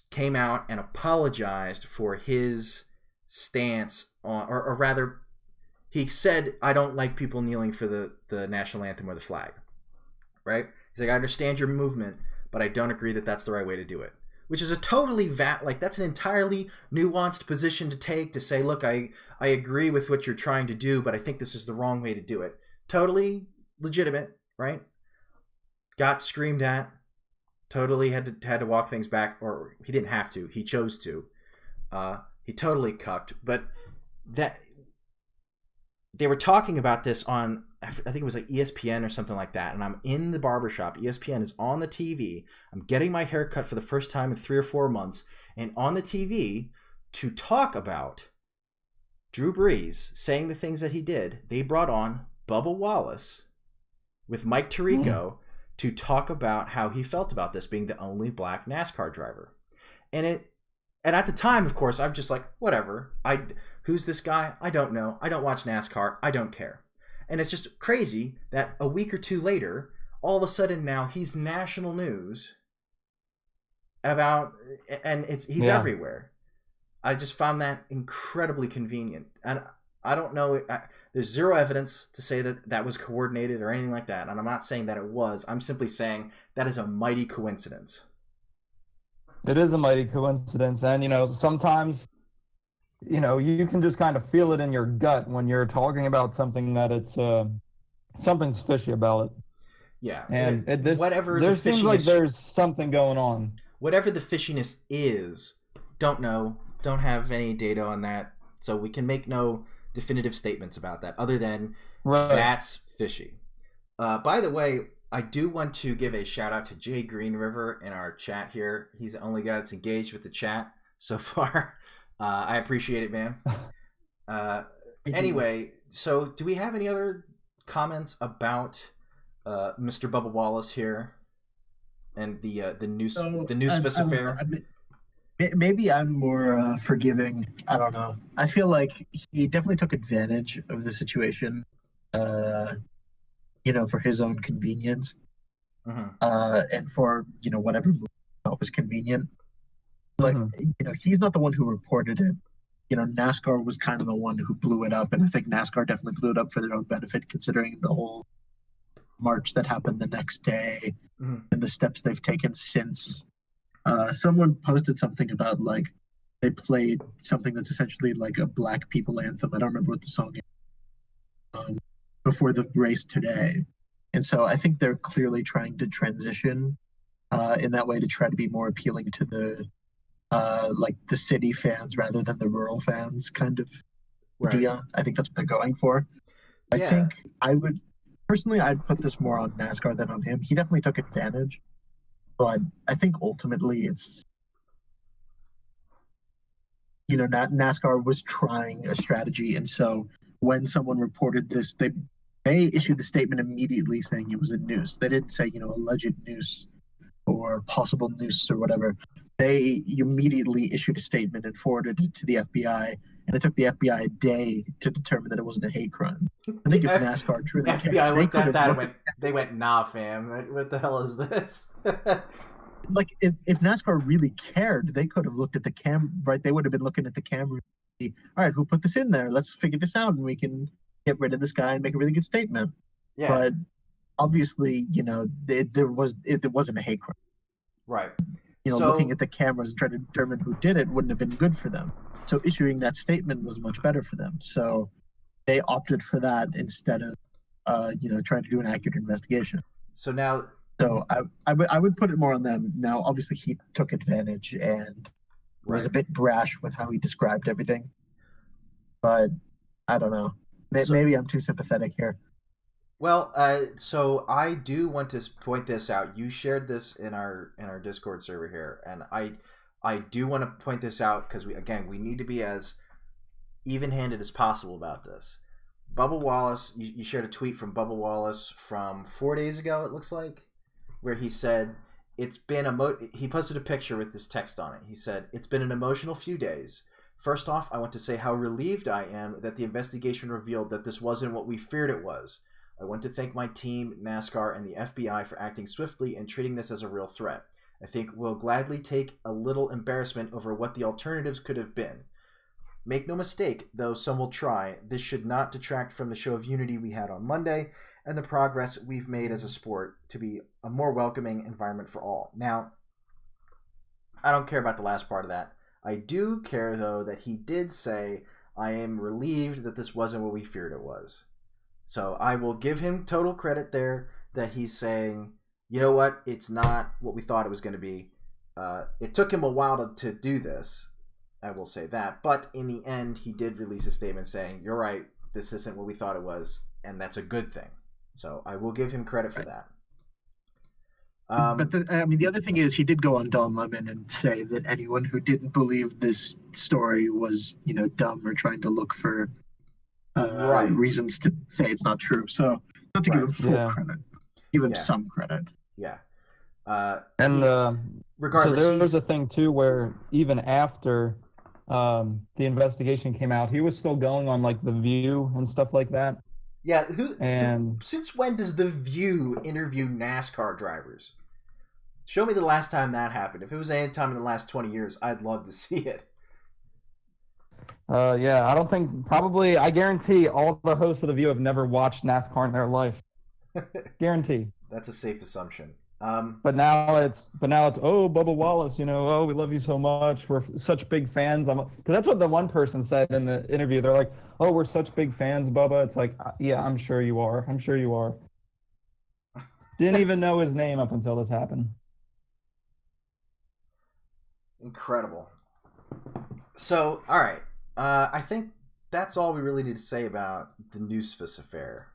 A: came out and apologized for his stance on, or rather, he said, I don't like people kneeling for the national anthem or the flag, right? He's like, I understand your movement, but I don't agree that that's the right way to do it. Which is a totally that's an entirely nuanced position to take, to say, look, I agree with what you're trying to do, but I think this is the wrong way to do it. Totally legitimate, right? Got screamed at. Totally had to walk things back, or he didn't have to. He chose to. He totally cucked. But that they were talking about this on, I think it was like ESPN or something like that, and I'm in the barbershop. ESPN is on the TV. I'm getting my hair cut for the first time in 3 or 4 months, and on the TV, to talk about Drew Brees saying the things that he did, they brought on Bubba Wallace with Mike Tirico to talk about how he felt about this being the only black NASCAR driver. And at the time, of course, I'm just like, whatever. Who's this guy? I don't know. I don't watch NASCAR. I don't care. And it's just crazy that a week or 2 later, all of a sudden now he's national news about, and he's everywhere. I just found that incredibly convenient. And I don't know, there's zero evidence to say that was coordinated or anything like that. And I'm not saying that it was. I'm simply saying that is a mighty coincidence.
C: It is a mighty coincidence, and sometimes you can just kind of feel it in your gut when you're talking about something that it's something's fishy about it.
A: Yeah,
C: And
A: whatever
C: there
A: the
C: seems
A: fishiness,
C: like there's something going on.
A: Whatever the fishiness is, don't know, don't have any data on that, so we can make no definitive statements about that other than that's fishy. By the way, I do want to give a shout out to JGreenriver in our chat here. He's the only guy that's engaged with the chat so far. I appreciate it, man. Anyway, so do we have any other comments about Mr. Bubba Wallace here and the Noosefuss affair?
D: Maybe I'm more forgiving. I don't know. I feel like he definitely took advantage of the situation, for his own convenience, and for whatever was convenient. Like he's not the one who reported it. NASCAR was kind of the one who blew it up, and I think NASCAR definitely blew it up for their own benefit, considering the whole march that happened the next day and the steps they've taken since. Someone posted something about like they played something that's essentially like a Black people anthem. I don't remember what the song is. Before the race today, and so I think they're clearly trying to transition in that way to try to be more appealing to the the city fans rather than the rural fans kind of idea. I think that's what they're going for. I think I'd put this more on NASCAR than on him. He definitely took advantage, but I think ultimately it's NASCAR was trying a strategy, and so when someone reported this, they issued the statement immediately saying it was a noose. They didn't say alleged noose or possible noose or whatever. They immediately issued a statement and forwarded it to the FBI, and it took the FBI a day to determine that it wasn't a hate crime. I think if NASCAR truly
A: FBI looked at that and they went, nah, fam, what the hell is this?
D: Like, if NASCAR really cared, they could have looked at the camera, right? They would have been looking at the camera. All right, who put this in there? Let's figure this out, and we can get rid of this guy and make a really good statement. Yeah. But obviously, it wasn't a hate crime.
A: Right.
D: Looking at the cameras and trying to determine who did it wouldn't have been good for them. So issuing that statement was much better for them. So they opted for that instead of, trying to do an accurate investigation.
A: So now.
D: So I would put it more on them. Now, obviously, he took advantage and was a bit brash with how he described everything. But I don't know. Maybe I'm too sympathetic here.
A: Well, so I do want to point this out. You shared this in our Discord server here, and I do want to point this out because we need to be as even-handed as possible about this. Bubba Wallace, you shared a tweet from Bubba Wallace from 4 days ago, it looks like, where he said it's been he posted a picture with this text on it. He said, "It's been an emotional few days. First off, I want to say how relieved I am that the investigation revealed that this wasn't what we feared it was. I want to thank my team, NASCAR, and the FBI for acting swiftly and treating this as a real threat. I think we'll gladly take a little embarrassment over what the alternatives could have been. Make no mistake, though some will try, this should not detract from the show of unity we had on Monday and the progress we've made as a sport to be a more welcoming environment for all." Now, I don't care about the last part of that. I do care, though, that he did say, "I am relieved that this wasn't what we feared it was." So I will give him total credit there that he's saying, you know what, it's not what we thought it was going to be. It took him a while to do this, I will say that. But in the end, he did release a statement saying, you're right, this isn't what we thought it was, and that's a good thing. So I will give him credit for that.
D: But the other thing is he did go on Don Lemon and say that anyone who didn't believe this story was, dumb or trying to look for reasons to say it's not true. So not to give him full credit, give him some credit.
A: Yeah.
C: Regardless, so there's a thing too where even after the investigation came out, he was still going on like The View and stuff like that.
A: Yeah. Since when does The View interview NASCAR drivers? Show me the last time that happened. If it was any time in the last 20 years, I'd love to see it.
C: I don't think, I guarantee all the hosts of The View have never watched NASCAR in their life. Guarantee.
A: That's a safe assumption.
C: But now it's oh, Bubba Wallace, oh, we love you so much. We're such big fans. Because that's what the one person said in the interview. They're like, oh, we're such big fans, Bubba. It's like, yeah, I'm sure you are. I'm sure you are. Didn't even know his name up until this happened.
A: Incredible. So, all right. I think that's all we really need to say about the Noosefuss affair.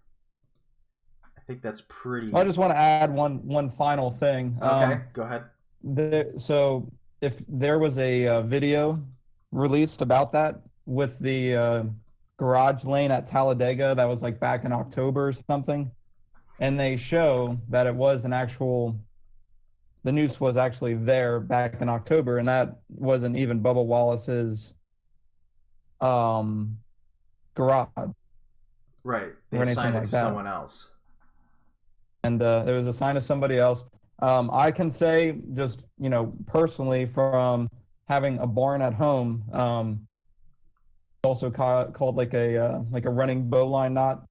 A: I think that's pretty.
C: I just want to add one final thing.
A: Okay, go ahead.
C: So if there was a video released about that with the garage lane at Talladega, that was like back in October or something, and they show that it was the noose was actually there back in October, and that wasn't even Bubba Wallace's garage.
A: Right. They assigned it to someone else.
C: And it was assigned to somebody else. I can say just, personally from having a barn at home, also called like a running bowline knot.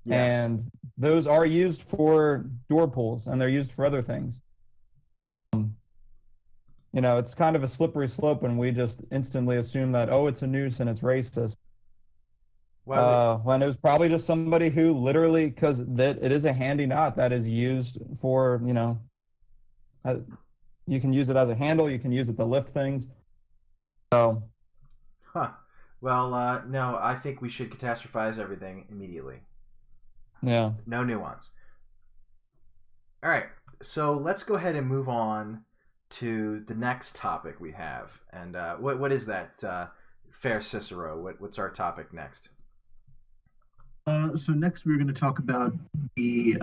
C: Yeah. And those are used for door pulls, and they're used for other things. It's kind of a slippery slope when we just instantly assume that, oh, it's a noose and it's racist. When it was probably just somebody who literally, because it is a handy knot that is used for, you can use it as a handle, you can use it to lift things. So.
A: Well, no, I think we should catastrophize everything immediately.
C: Yeah.
A: No nuance. All right, so let's go ahead and move on to the next topic we have. And what is that, Fair Cicero? What's our topic next?
D: So next we're going to talk about the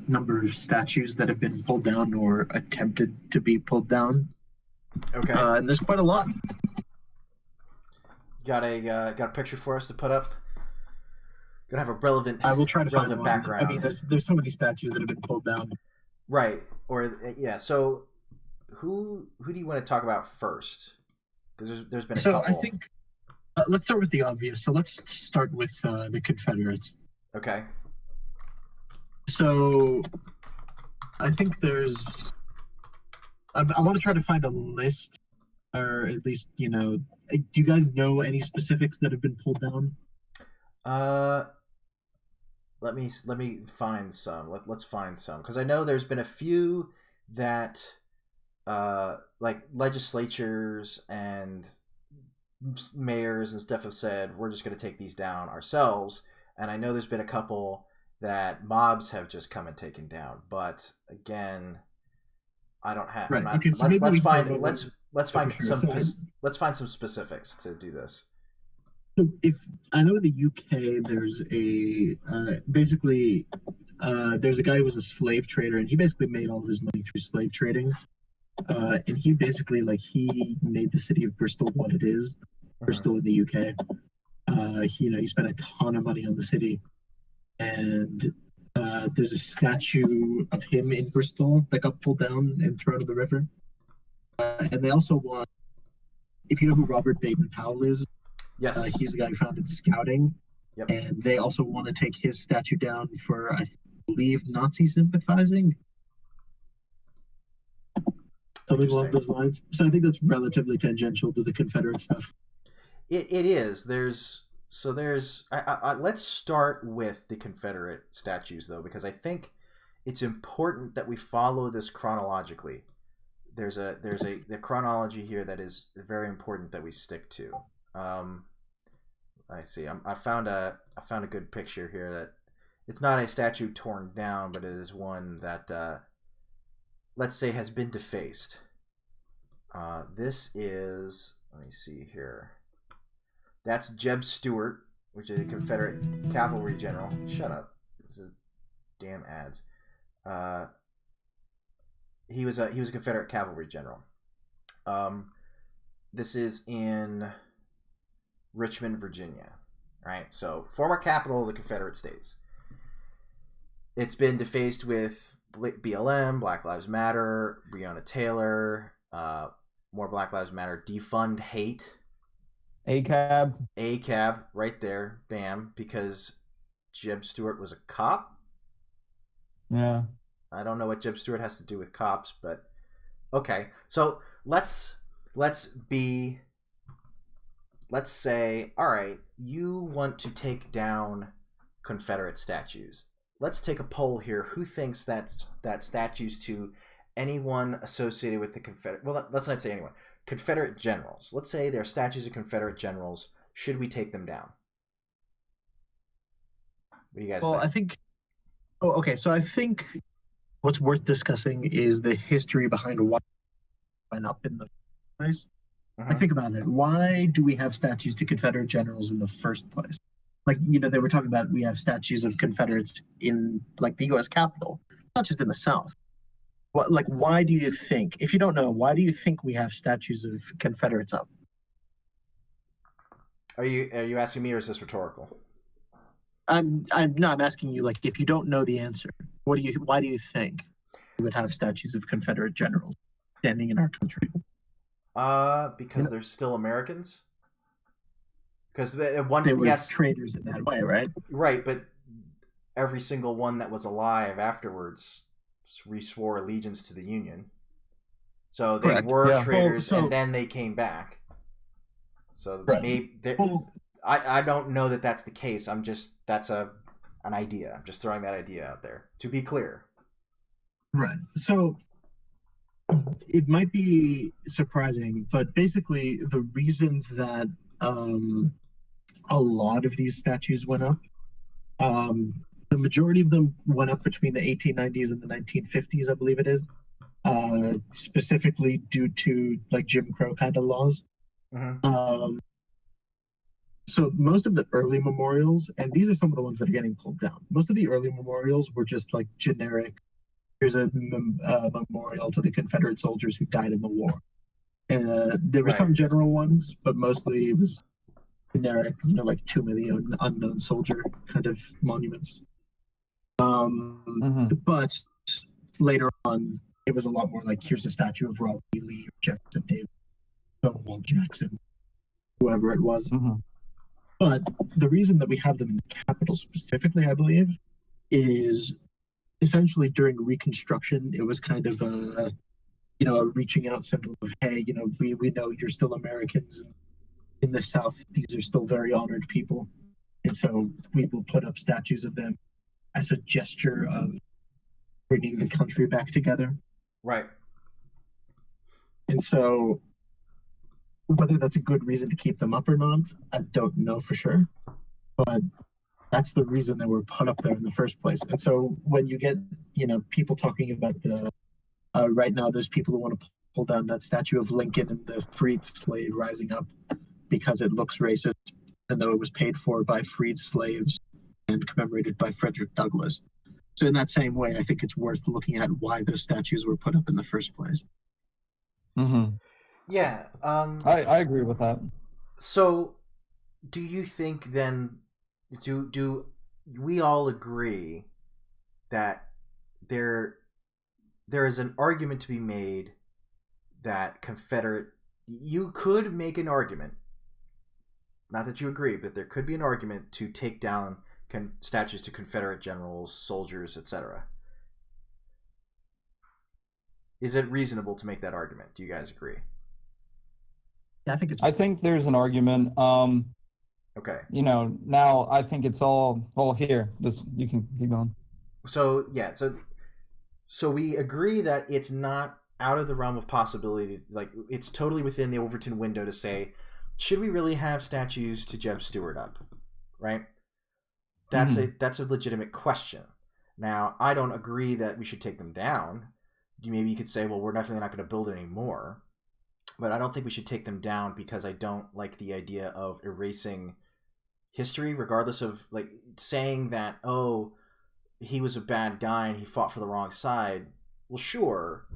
D: number of statues that have been pulled down or attempted to be pulled down.
A: Okay.
D: And there's quite a lot.
A: Got a picture for us to put up? Gonna have a relevant.
D: I will try to find one.
A: Background.
D: I mean, there's so many statues that have been pulled down.
A: Right. Or yeah. So who do you want to talk about first? Because there's been a couple.
D: So I think. Let's start with the obvious. So let's start with the Confederates.
A: Okay.
D: So I think there's. I want to try to find a list, or at least do you guys know any specifics that have been pulled down?
A: Let me find some. Let's find some, because I know there's been a few that like legislatures and mayors and stuff have said we're just going to take these down ourselves, and I know there's been a couple that mobs have just come and taken down, but again, I don't have.
D: Right.
A: Not,
D: okay, so
A: let's find some specifics to do this.
D: So if I know in the UK there's there's a guy who was a slave trader, and he basically made all of his money through slave trading, and he basically he made the city of Bristol what it is. Bristol in the UK. He spent a ton of money on the city, and there's a statue of him in Bristol that got pulled down and thrown in the river. And they also want, if you know who Robert Baden-Powell is,
A: yes,
D: he's the guy who founded Scouting.
A: Yep.
D: And they also want to take his statue down for, I believe, Nazi sympathizing. Something along those lines. So I think that's relatively tangential to the Confederate stuff.
A: It is. Let's start with the Confederate statues, though, because I think it's important that we follow this chronologically. There's the chronology here that is very important that we stick to. I see. I found a good picture here that it's not a statue torn down, but it is one that let's say has been defaced. This is, let me see here. That's Jeb Stuart, which is a Confederate cavalry general. Shut up. This is damn ads. He was a Confederate cavalry general. This is in Richmond, Virginia. Right? So, former capital of the Confederate States. It's been defaced with BLM, Black Lives Matter, Breonna Taylor, more Black Lives Matter, defund hate. ACAB, right there, bam, because Jeb Stuart was a cop.
C: Yeah.
A: I don't know what Jeb Stuart has to do with cops, but okay. So let's say, all right, you want to take down Confederate statues. Let's take a poll here. Who thinks that statues to anyone associated with the Confederate... Well, let's not say anyone. Confederate generals. Let's say they're statues of Confederate generals. Should we take them down? What do you guys think?
D: I think... Oh, okay. So I think what's worth discussing is the history behind why it went up in the first place. Like, think about it. Why do we have statues to Confederate generals in the first place? Like, they were talking about we have statues of Confederates in, like, the U.S. Capitol, not just in the South. Why do you think, if you don't know, why do you think we have statues of Confederates up?
A: Are you asking me, or is this rhetorical?
D: I'm asking you, like, if you don't know the answer, why do you think we would have statues of Confederate generals standing in our country?
A: Because they're still Americans. Because they
D: were traitors in that way, right?
A: Right, but every single one that was alive afterwards reswore allegiance to the Union. So they were traitors, and then they came back. So I don't know that that's the case. That's an idea. I'm just throwing that idea out there to be clear.
D: Right. So it might be surprising, but basically the reasons that a lot of these statues went up, the majority of them went up between the 1890s and the 1950s, I believe it is, specifically due to like Jim Crow kind of laws. So most of the early memorials, and these are some of the ones that are getting pulled down, most of the early memorials were just like generic. Here's a memorial to the Confederate soldiers who died in the war. And there were some general ones, but mostly it was generic, like Tomb of the Unknown Soldier kind of monuments. But later on, it was a lot more like, here's a statue of Robert E. Lee, Jefferson Davis, Stonewall Jackson, whoever it was. But the reason that we have them in the Capitol specifically, I believe, is essentially during Reconstruction, it was kind of a reaching out symbol of, hey, we know you're still Americans. In the South, these are still very honored people. And so we will put up statues of them as a gesture of bringing the country back together.
A: Right.
D: And so whether that's a good reason to keep them up or not, I don't know for sure. But that's the reason they were put up there in the first place. And so when you get, people talking about right now, there's people who want to pull down that statue of Lincoln and the freed slave rising up because it looks racist, even though it was paid for by freed slaves and commemorated by Frederick Douglass. So in that same way, I think it's worth looking at why those statues were put up in the first place.
A: Yeah.
C: I agree with that.
A: So do you think then, do we all agree that there is an argument to be made that you could make an argument, not that you agree, but there could be an argument to take down statues to Confederate generals, soldiers, etc. Is it reasonable to make that argument? Do you guys agree?
D: Yeah,
C: I think there's an argument.
A: Okay.
C: Now I think it's all here. You can keep going.
A: So yeah, so we agree that it's not out of the realm of possibility. Like, it's totally within the Overton window to say, should we really have statues to Jeb Stuart up? Right. That's a legitimate question. Now, I don't agree that we should take them down. Maybe you could say, well, we're definitely not going to build any more. But I don't think we should take them down because I don't like the idea of erasing history, regardless of, like, saying that, oh, he was a bad guy and he fought for the wrong side. Well, sure.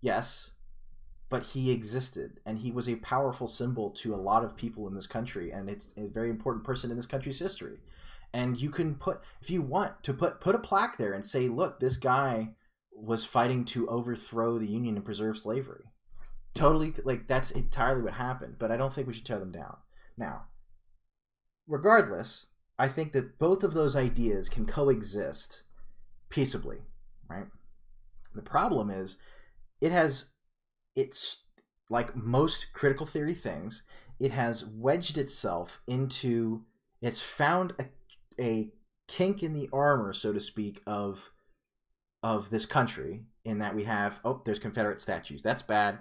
A: Yes. But he existed, and he was a powerful symbol to a lot of people in this country, and it's a very important person in this country's history. And you can if you want to put a plaque there and say, look, this guy was fighting to overthrow the Union and preserve slavery. Totally, like, that's entirely what happened, but I don't think we should tear them down. Now, regardless, I think that both of those ideas can coexist peaceably. right? The problem is it's like most critical theory things, it has wedged itself into, it's found a kink in the armor, so to speak, of this country, in that we have, there's Confederate statues. That's bad.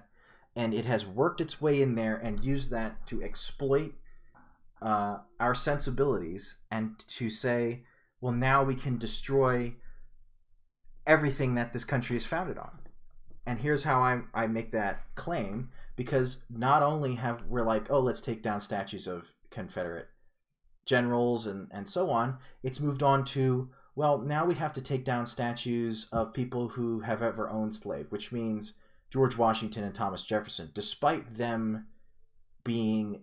A: And it has worked its way in there and used that to exploit our sensibilities and to say, well, now we can destroy everything that this country is founded on. And here's how I make that claim, because not only we're like, let's take down statues of Confederate generals and so on, it's moved on to, well, now we have to take down statues of people who have ever owned slave, which means George Washington and Thomas Jefferson, despite them being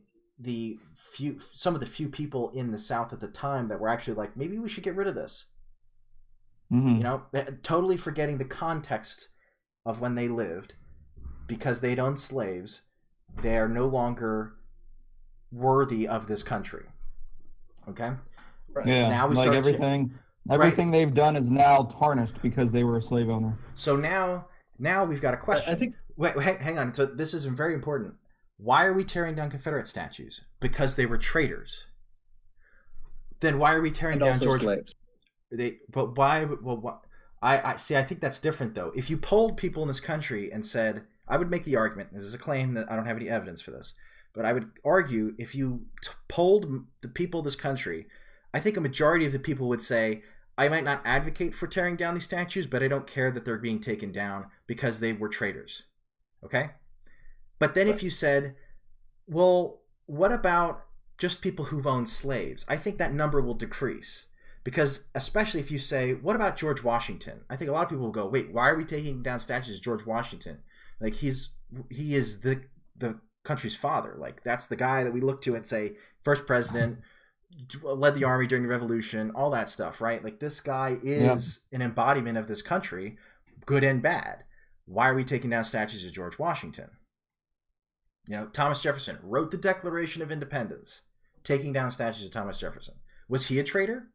A: some of the few people in the South at the time that were actually like, maybe we should get rid of this. Mm-hmm. Totally forgetting the context of when they lived, because they'd owned slaves. They are no longer worthy of this country. Okay.
C: Right. Yeah. Now we like everything they've done is now tarnished because they were a slave owner.
A: So now we've got a question.
D: I think.
A: Wait, hang on. So this is very important. Why are we tearing down Confederate statues? Because they were traitors. Then why are we tearing down George? Slaves. But why? Well, I see. I think that's different, though. If you polled people in this country and said, I would make the argument. This is a claim that I don't have any evidence for this, but I would argue if you polled the people of this country, I think a majority of the people would say, I might not advocate for tearing down these statues, but I don't care that they're being taken down because they were traitors. Okay? But then if you said, well, what about just people who've owned slaves? I think that number will decrease. Because especially if you say, what about George Washington? I think a lot of people will go, wait, why are we taking down statues of George Washington? Like, he is the country's father. Like, that's the guy that we look to and say, first president, led the army during the Revolution, all that stuff, right? Like, this guy is an embodiment of this country, good and bad. Why are we taking down statues of George Washington? Thomas Jefferson wrote the Declaration of Independence, taking down statues of Thomas Jefferson. Was he a traitor?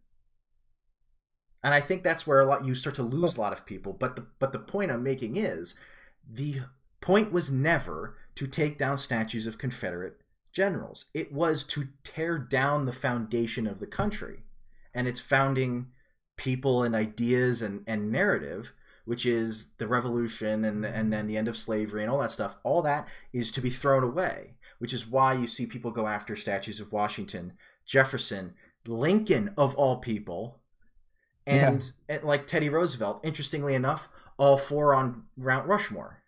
A: And I think that's where you start to lose a lot of people. But the point I'm making is, the point was never to take down statues of Confederate generals. It was to tear down the foundation of the country and its founding people and ideas and narrative, which is the Revolution and then the end of slavery and all that stuff. All that is to be thrown away, which is why you see people go after statues of Washington, Jefferson, Lincoln, of all people, and like Teddy Roosevelt, interestingly enough, all four on Mount Rushmore.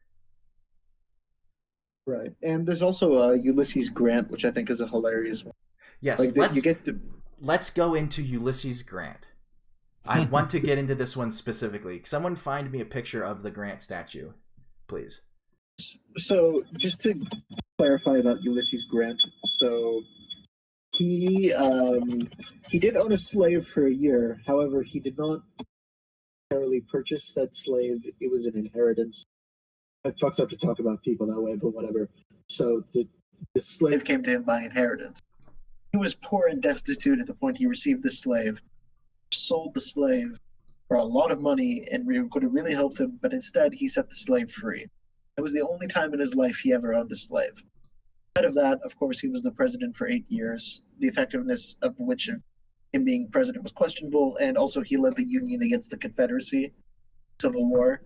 D: Right. And there's also Ulysses Grant, which I think is a hilarious one.
A: Yes, let's go into Ulysses Grant. I want to get into this one specifically. Someone find me a picture of the Grant statue, please.
D: So, just to clarify about Ulysses Grant, so he did own a slave for a year. However, he did not necessarily purchase that slave. It was an inheritance. I fucked up to talk about people that way, but whatever. So the slave came to him by inheritance. He was poor and destitute at the point he received the slave. Sold the slave for a lot of money and could have really helped him, but instead he set the slave free. It was the only time in his life he ever owned a slave. Out of that, of course, he was the president for 8 years, the effectiveness of which of him being president was questionable, and also he led the Union against the Confederacy, Civil War.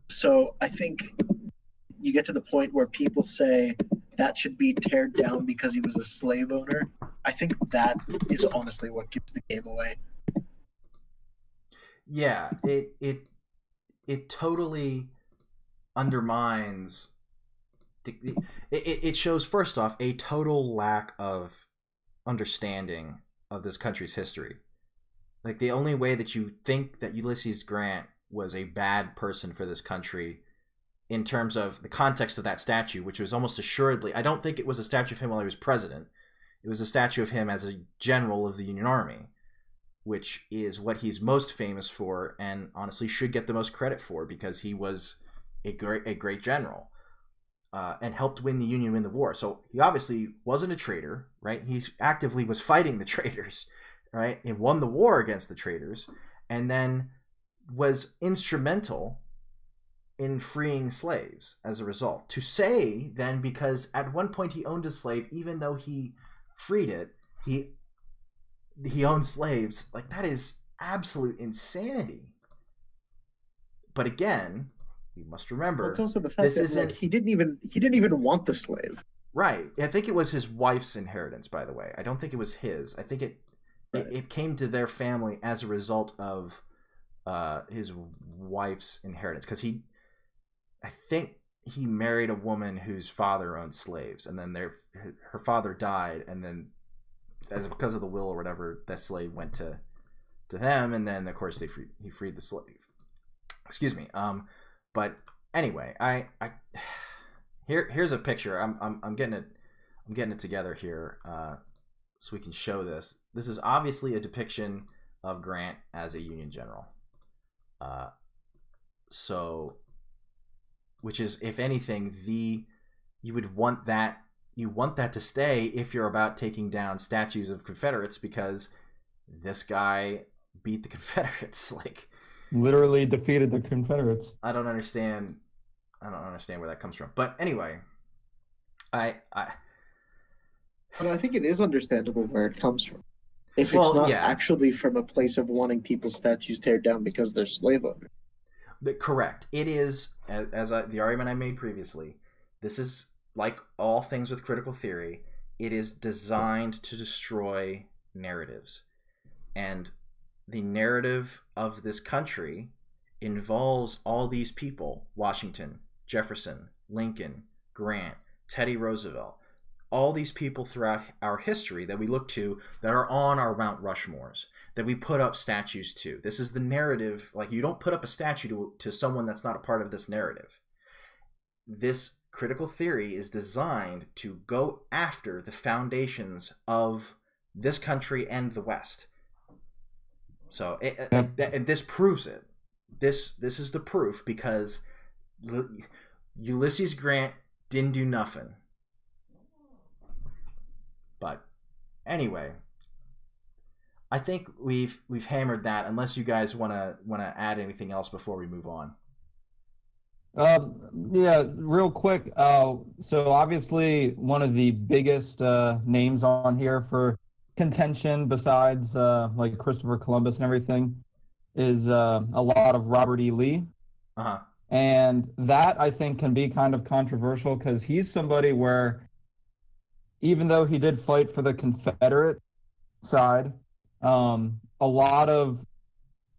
D: So I think you get to the point where people say that should be teared down because he was a slave owner. I think that is honestly what gives the game away.
A: Yeah, it totally undermines. It shows, first off, a total lack of understanding of this country's history. Like, the only way that you think that Ulysses Grant was a bad person for this country, in terms of the context of that statue, which was almost assuredly, I don't think it was a statue of him while he was president. It was a statue of him as a general of the Union Army, which is what he's most famous for, and honestly should get the most credit for, because he was a great general and helped win the Union win the war. So he obviously wasn't a traitor, right? He actively was fighting the traitors, right? He won the war against the traitors, and then was instrumental in freeing slaves as a result. To say then, because at one point he owned a slave, even though he freed it, he owned slaves, like, that is absolute insanity. But again, we must remember,
D: it's also the fact that like, he didn't even want the slave.
A: Right. I think it was his wife's inheritance, by the way. I don't think it was his. I think it came to their family as a result of his wife's inheritance, because I think he married a woman whose father owned slaves, and then her father died, and then because of the will or whatever, that slave went to them, and then of course he freed the slave. Excuse me. But anyway, here's a picture. I'm getting it together here, so we can show this. This is obviously a depiction of Grant as a Union general. Which is, if anything, you want that to stay if you're about taking down statues of Confederates, because this guy beat the Confederates, like
C: literally defeated the Confederates.
A: I don't understand where that comes from. But anyway, I
D: think it is understandable where it comes from. If it's not actually from a place of wanting people's statues teared down because they're slave owners.
A: Correct. It is, the argument I made previously, this is like all things with critical theory. It is designed to destroy narratives. And the narrative of this country involves all these people: Washington, Jefferson, Lincoln, Grant, Teddy Roosevelt, all these people throughout our history that we look to, that are on our Mount Rushmores, that we put up statues to. This is the narrative. Like, you don't put up a statue to someone that's not a part of this narrative. This critical theory is designed to go after the foundations of this country and the West. So, and this proves it. This is the proof, because Ulysses Grant didn't do nothing. But anyway, I think we've hammered that. Unless you guys want to add anything else before we move on.
C: Yeah, real quick. So obviously one of the biggest names on here for contention, besides like Christopher Columbus and everything, is a lot of Robert E. Lee.
A: Uh-huh.
C: And that, I think, can be kind of controversial, because he's somebody where, even though he did fight for the Confederate side, a lot of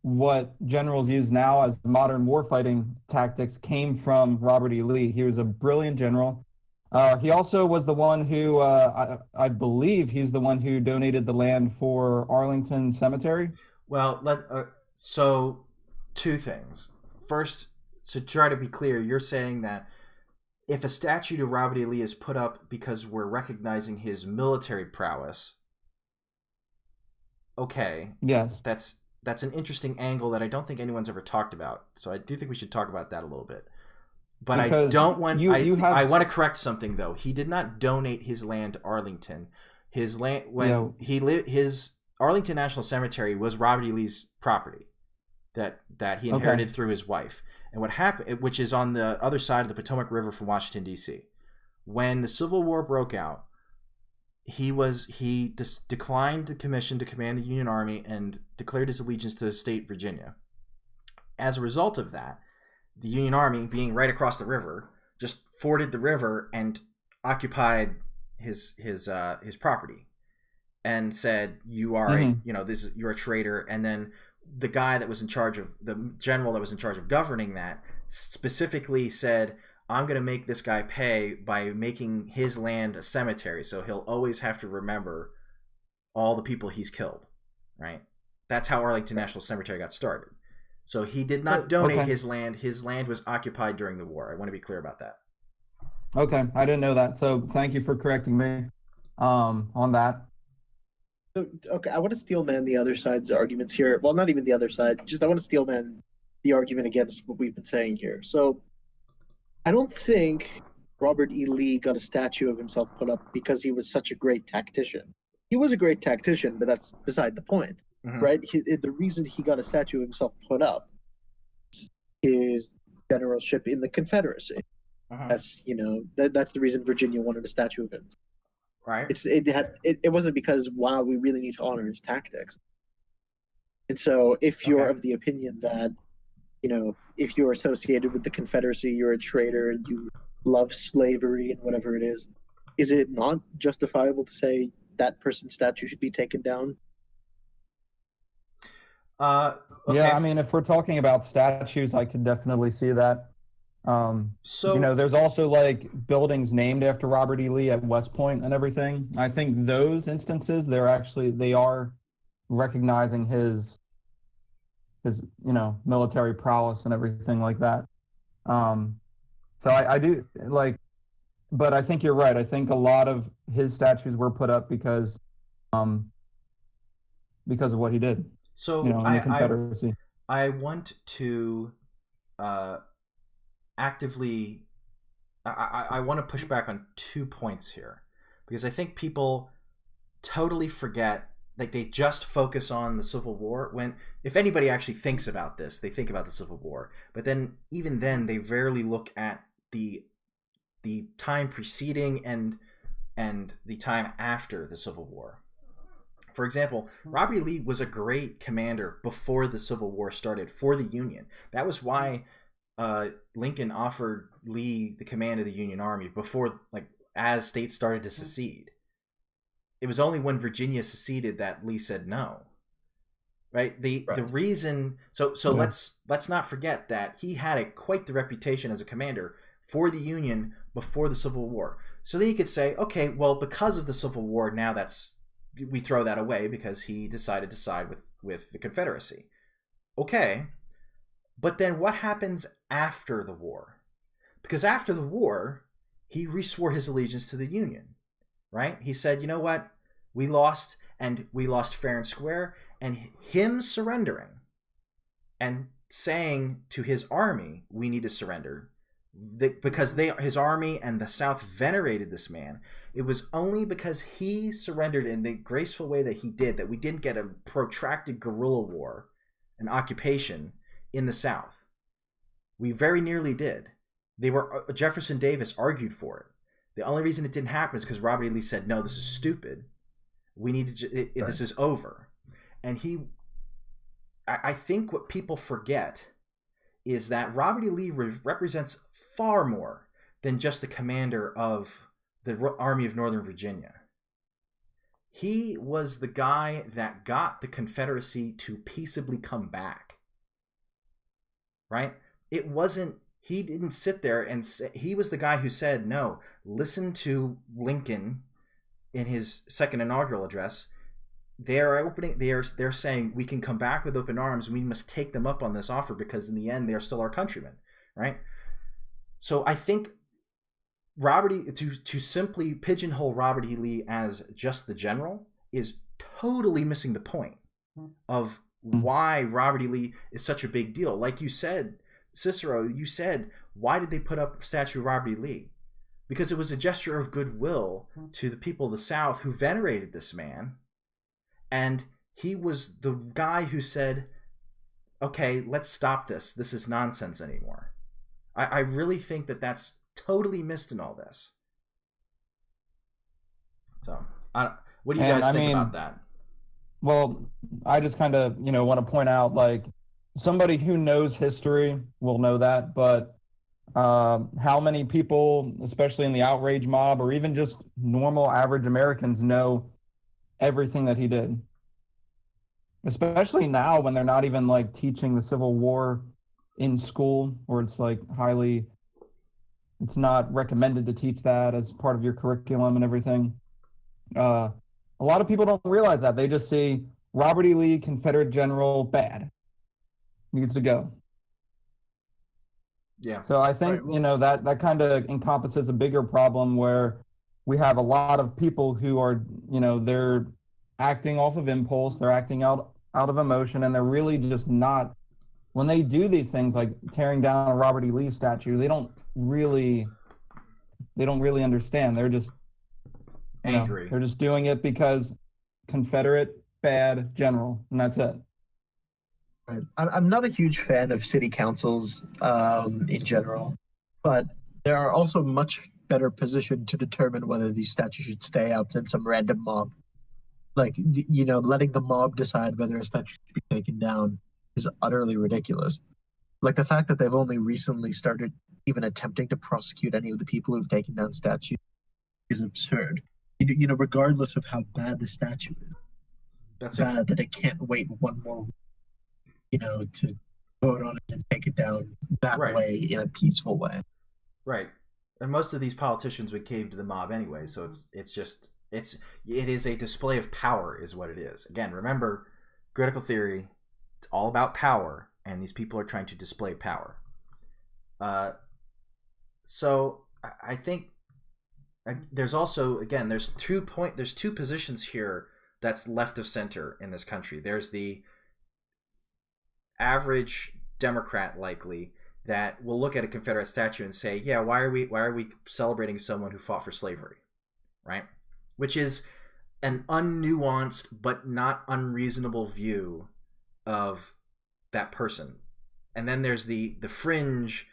C: what generals use now as modern warfighting tactics came from Robert E. Lee. He was a brilliant general. He also was the one who, I believe he's the one who donated the land for Arlington Cemetery.
A: Well, so two things. First, to try to be clear, you're saying that if a statue to Robert E. Lee is put up because we're recognizing his military prowess, okay.
C: Yes.
A: That's an interesting angle that I don't think anyone's ever talked about. So I do think we should talk about that a little bit. But because I don't want. I want to correct something, though. He did not donate his land to Arlington. His land his Arlington National Cemetery was Robert E. Lee's property that he inherited through his wife. And what happened, which is on the other side of the Potomac River from Washington, D.C. When the Civil War broke out, he declined the commission to command the Union Army and declared his allegiance to the state Virginia. As a result of that, the Union Army, being right across the river, just forded the river and occupied his property, and said, "You are you're a traitor." And then the guy that was in charge of the general that was in charge of governing that specifically said, "I'm going to make this guy pay by making his land a cemetery, so he'll always have to remember all the people he's killed." Right? That's how Arlington National Cemetery got started. So he did not donate his land. His land was occupied during the war. I want to be clear about that.
C: Okay, I didn't know that. So thank you for correcting me on that.
D: Okay, I want to steelman the other side's arguments here. Well, not even the other side. Just I want to steelman the argument against what we've been saying here. So I don't think Robert E. Lee got a statue of himself put up because he was such a great tactician. He was a great tactician, but that's beside the point, right? The reason he got a statue of himself put up his generalship in the Confederacy.
A: Uh-huh.
D: That's that's the reason Virginia wanted a statue of him.
A: Right.
D: It wasn't because wow, we really need to honor his tactics. And so if you're of the opinion that if you're associated with the Confederacy, you're a traitor and you love slavery and whatever it is it not justifiable to say that person's statue should be taken down?
A: Okay.
C: Yeah, I mean, if we're talking about statues, I could definitely see that. There's also like buildings named after Robert E. Lee at West Point and everything. I think those instances, they are recognizing his military prowess and everything like that. So I do like, but I think you're right. I think a lot of his statues were put up because of what he did.
A: So
C: in the Confederacy.
A: I want to actively. I want to push back on 2 points here, because I think people totally forget. Like, they just focus on the Civil War when, if anybody actually thinks about this, they think about the Civil War. But then, even then, they rarely look at the time preceding and the time after the Civil War. For example, Robert E. Lee was a great commander before the Civil War started for the Union. That was why Lincoln offered Lee the command of the Union Army before, like, as states started to secede. It was only when Virginia seceded that Lee said no. Right? The reason let's not forget that he had quite the reputation as a commander for the Union before the Civil War. So then you could say, okay, well, because of the Civil War, now we throw that away because he decided to side with the Confederacy. Okay. But then what happens after the war? Because after the war, he reswore his allegiance to the Union. Right? He said, you know what? We lost, and we lost fair and square. And him surrendering and saying to his army, we need to surrender, because his army and the South venerated this man. It was only because he surrendered in the graceful way that he did that we didn't get a protracted guerrilla war, an occupation in the South. We very nearly did. Jefferson Davis argued for it. The only reason it didn't happen is because Robert E. Lee said, no, this is stupid. We need to, this is over. And I think what people forget is that Robert E. Lee represents far more than just the commander of the Army of Northern Virginia. He was the guy that got the Confederacy to peaceably come back. Right? He didn't sit there and say, he was the guy who said, no, listen to Lincoln in his second inaugural address. They're saying we can come back with open arms. We must take them up on this offer because in the end, they're still our countrymen. Right? So I think to simply pigeonhole Robert E. Lee as just the general is totally missing the point of why Robert E. Lee is such a big deal. Like you said, Cicero, why did they put up a statue of Robert E. Lee? Because it was a gesture of goodwill to the people of the South who venerated this man. And he was the guy who said, okay, let's stop this. This is nonsense anymore. I really think that that's totally missed in all this. So, what do you guys think about that?
C: Well, I just kind of, want to point out, like, somebody who knows history will know that, but how many people, especially in the outrage mob or even just normal average Americans, know everything that he did? Especially now when they're not even like teaching the Civil War in school, or it's like it's not recommended to teach that as part of your curriculum and everything. A lot of people don't realize that. They just see Robert E. Lee, Confederate general, bad. Needs to go.
A: Yeah.
C: So I think, that kind of encompasses a bigger problem where we have a lot of people who are, they're acting off of impulse, they're acting out of emotion, and they're really just not, when they do these things like tearing down a Robert E. Lee statue, they don't really understand. They're just
A: angry.
C: They're just doing it because Confederate bad general, and that's it.
D: Right. I'm not a huge fan of city councils in general, but they are also much better positioned to determine whether these statues should stay up than some random mob. Like, letting the mob decide whether a statue should be taken down is utterly ridiculous. Like the fact that they've only recently started even attempting to prosecute any of the people who've taken down statues is absurd. Regardless of how bad the statue is,
A: That's a
D: bad that it can't wait one more to vote on it and take it down that
A: right,
D: way in a peaceful way.
A: right. And most of these politicians would cave to the mob anyway, so it is a display of power, is what it is. Again, remember, critical theory, it's all about power, and these people are trying to display power. So I think there's also, again, there's two positions here that's left of center in this country. There's the average Democrat, likely, that will look at a Confederate statue and say, yeah, why are we celebrating someone who fought for slavery, right? Which is an unnuanced but not unreasonable view of that person. And then there's the fringe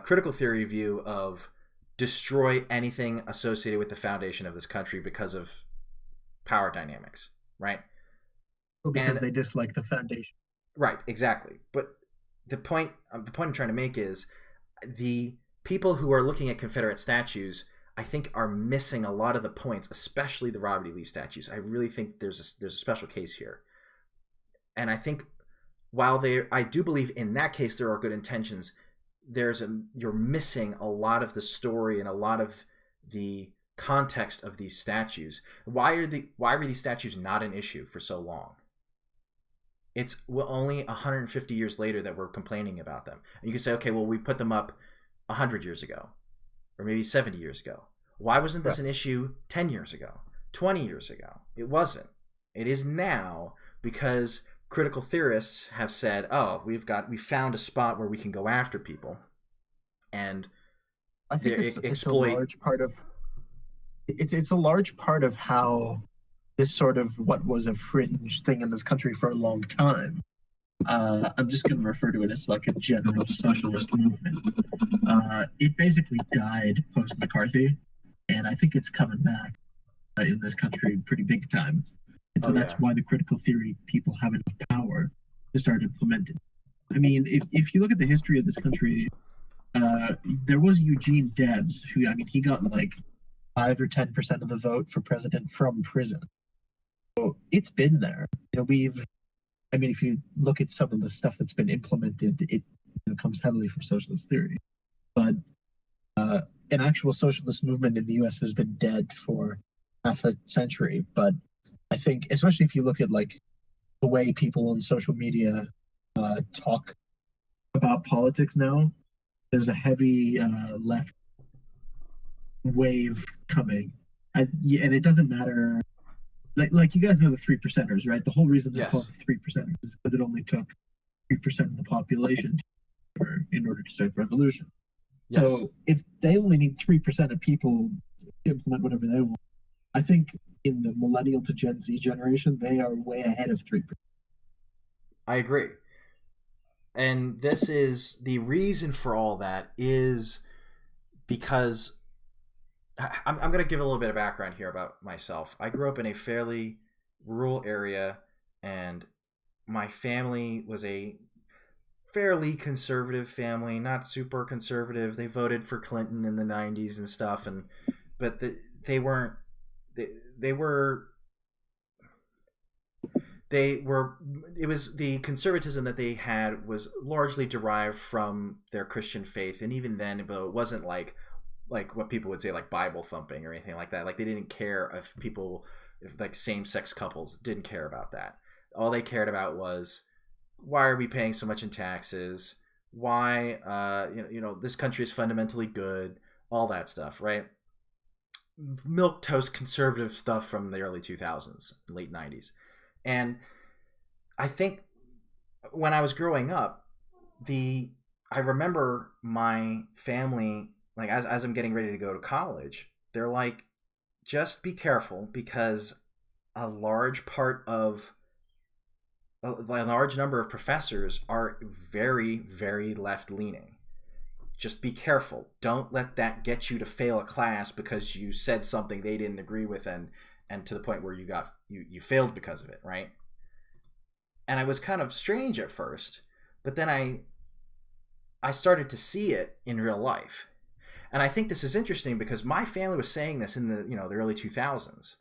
A: critical theory view of destroy anything associated with the foundation of this country because of power dynamics, right?
D: Well, because they dislike the foundation.
A: Right, exactly. But the point I'm trying to make is the people who are looking at Confederate statues, I think, are missing a lot of the points, especially the Robert E. Lee statues. I really think there's a special case here. And I think while I do believe in that case there are good intentions, you're missing a lot of the story and a lot of the context of these statues. Why were these statues not an issue for so long? It's only 150 years later that we're complaining about them. And you can say, okay, well, we put them up 100 years ago, or maybe 70 years ago. Why wasn't this an issue 10 years ago, 20 years ago? It wasn't. It is now because critical theorists have said, oh, we found a spot where we can go after people and
D: I think it's a large part of it's a large part of how this sort of what was a fringe thing in this country for a long time. I'm just going to refer to it as like a general socialist movement. It basically died post McCarthy, and I think it's coming back in this country pretty big time. And so that's why the critical theory people have enough power to start implementing. I mean, if you look at the history of this country, there was Eugene Debs, who, I mean, he got like 5 or 10% of the vote for president from prison. So it's been there. If you look at some of the stuff that's been implemented, it comes heavily from socialist theory. But an actual socialist movement in the U.S. has been dead for half a century. But I think, especially if you look at like the way people on social media talk about politics now, there's a heavy left wave coming, and it doesn't matter. Like you guys know the 3%ers, right? The whole reason they're called the 3%ers is because it only took 3% of the population in order to start the revolution. Yes. So if they only need 3% of people to implement whatever they want, I think in the millennial to Gen Z generation, they are way ahead of 3%.
A: I agree. And this is the reason for all that is because I'm going to give a little bit of background here about myself. I grew up in a fairly rural area, and my family was a fairly conservative family, not super conservative. They voted for Clinton in the 90s and stuff, but they weren't. They were. It was the conservatism that they had was largely derived from their Christian faith, and even then, but it wasn't like what people would say like Bible thumping or anything like that. Like they didn't care if like same-sex couples didn't care about that. All they cared about was, why are we paying so much in taxes? Why this country is fundamentally good, all that stuff, right? Milquetoast conservative stuff from the early 2000s, late 90s. And I think when I was growing up, I remember my family, like as I'm getting ready to go to college, they're like, just be careful, because a large part of a large number of professors are very, very left-leaning. Just be careful. Don't let that get you to fail a class because you said something they didn't agree with, and to the point where you failed because of it, right? And I was kind of strange at first, but then I started to see it in real life. And I think this is interesting because my family was saying this in the early 2000s.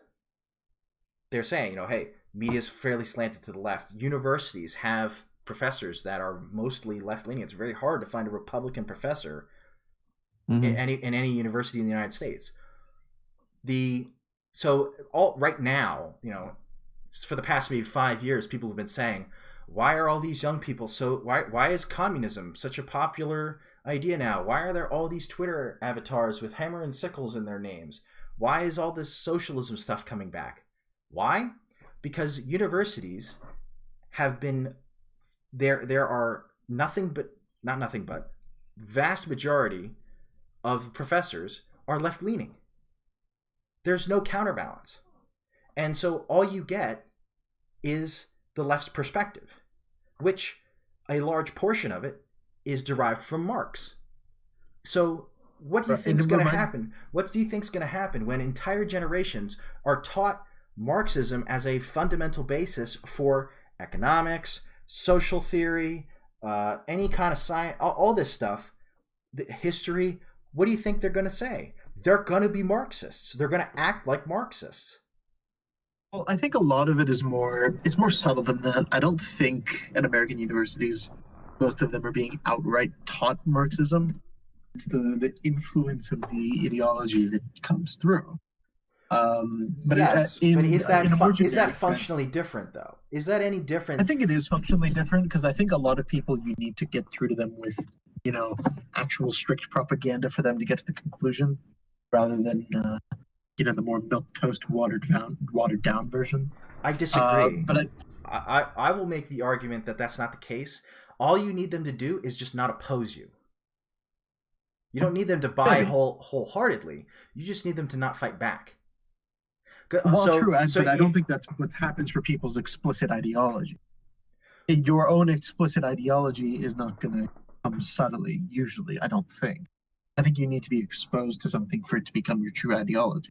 A: They're saying, hey, media is fairly slanted to the left. Universities have professors that are mostly left-leaning. It's very hard to find a Republican professor in any university in the United States. Right now, for the past maybe 5 years, people have been saying, why are all these young people why is communism such a popular idea now? Why are there all these Twitter avatars with hammer and sickles in their names? Why is all this socialism stuff coming back? Why? Because universities have been there are vast majority of professors are left-leaning. There's no counterbalance. And so all you get is the left's perspective, which a large portion of it is derived from Marx. So what do you think is going to happen? What do you think is going to happen when entire generations are taught Marxism as a fundamental basis for economics, social theory, any kind of science, all this stuff, history? What do you think they're going to say? They're going to be Marxists. They're going to act like Marxists.
D: Well, I think a lot of it is more subtle than that. I don't think at American universities, most of them are being outright taught Marxism. It's the influence of the ideology that comes through.
A: But is that functionally different, though? Is that any different?
D: I think it is functionally different because I think a lot of people, you need to get through to them with, actual strict propaganda for them to get to the conclusion, rather than the more milquetoast, watered down version.
A: I disagree. But I will make the argument that that's not the case. All you need them to do is just not oppose you. You don't need them to buy wholeheartedly. You just need them to not fight back.
D: Well, true, but I don't think that's what happens for people's explicit ideology. Your own explicit ideology is not going to come subtly, usually, I don't think. I think you need to be exposed to something for it to become your true ideology.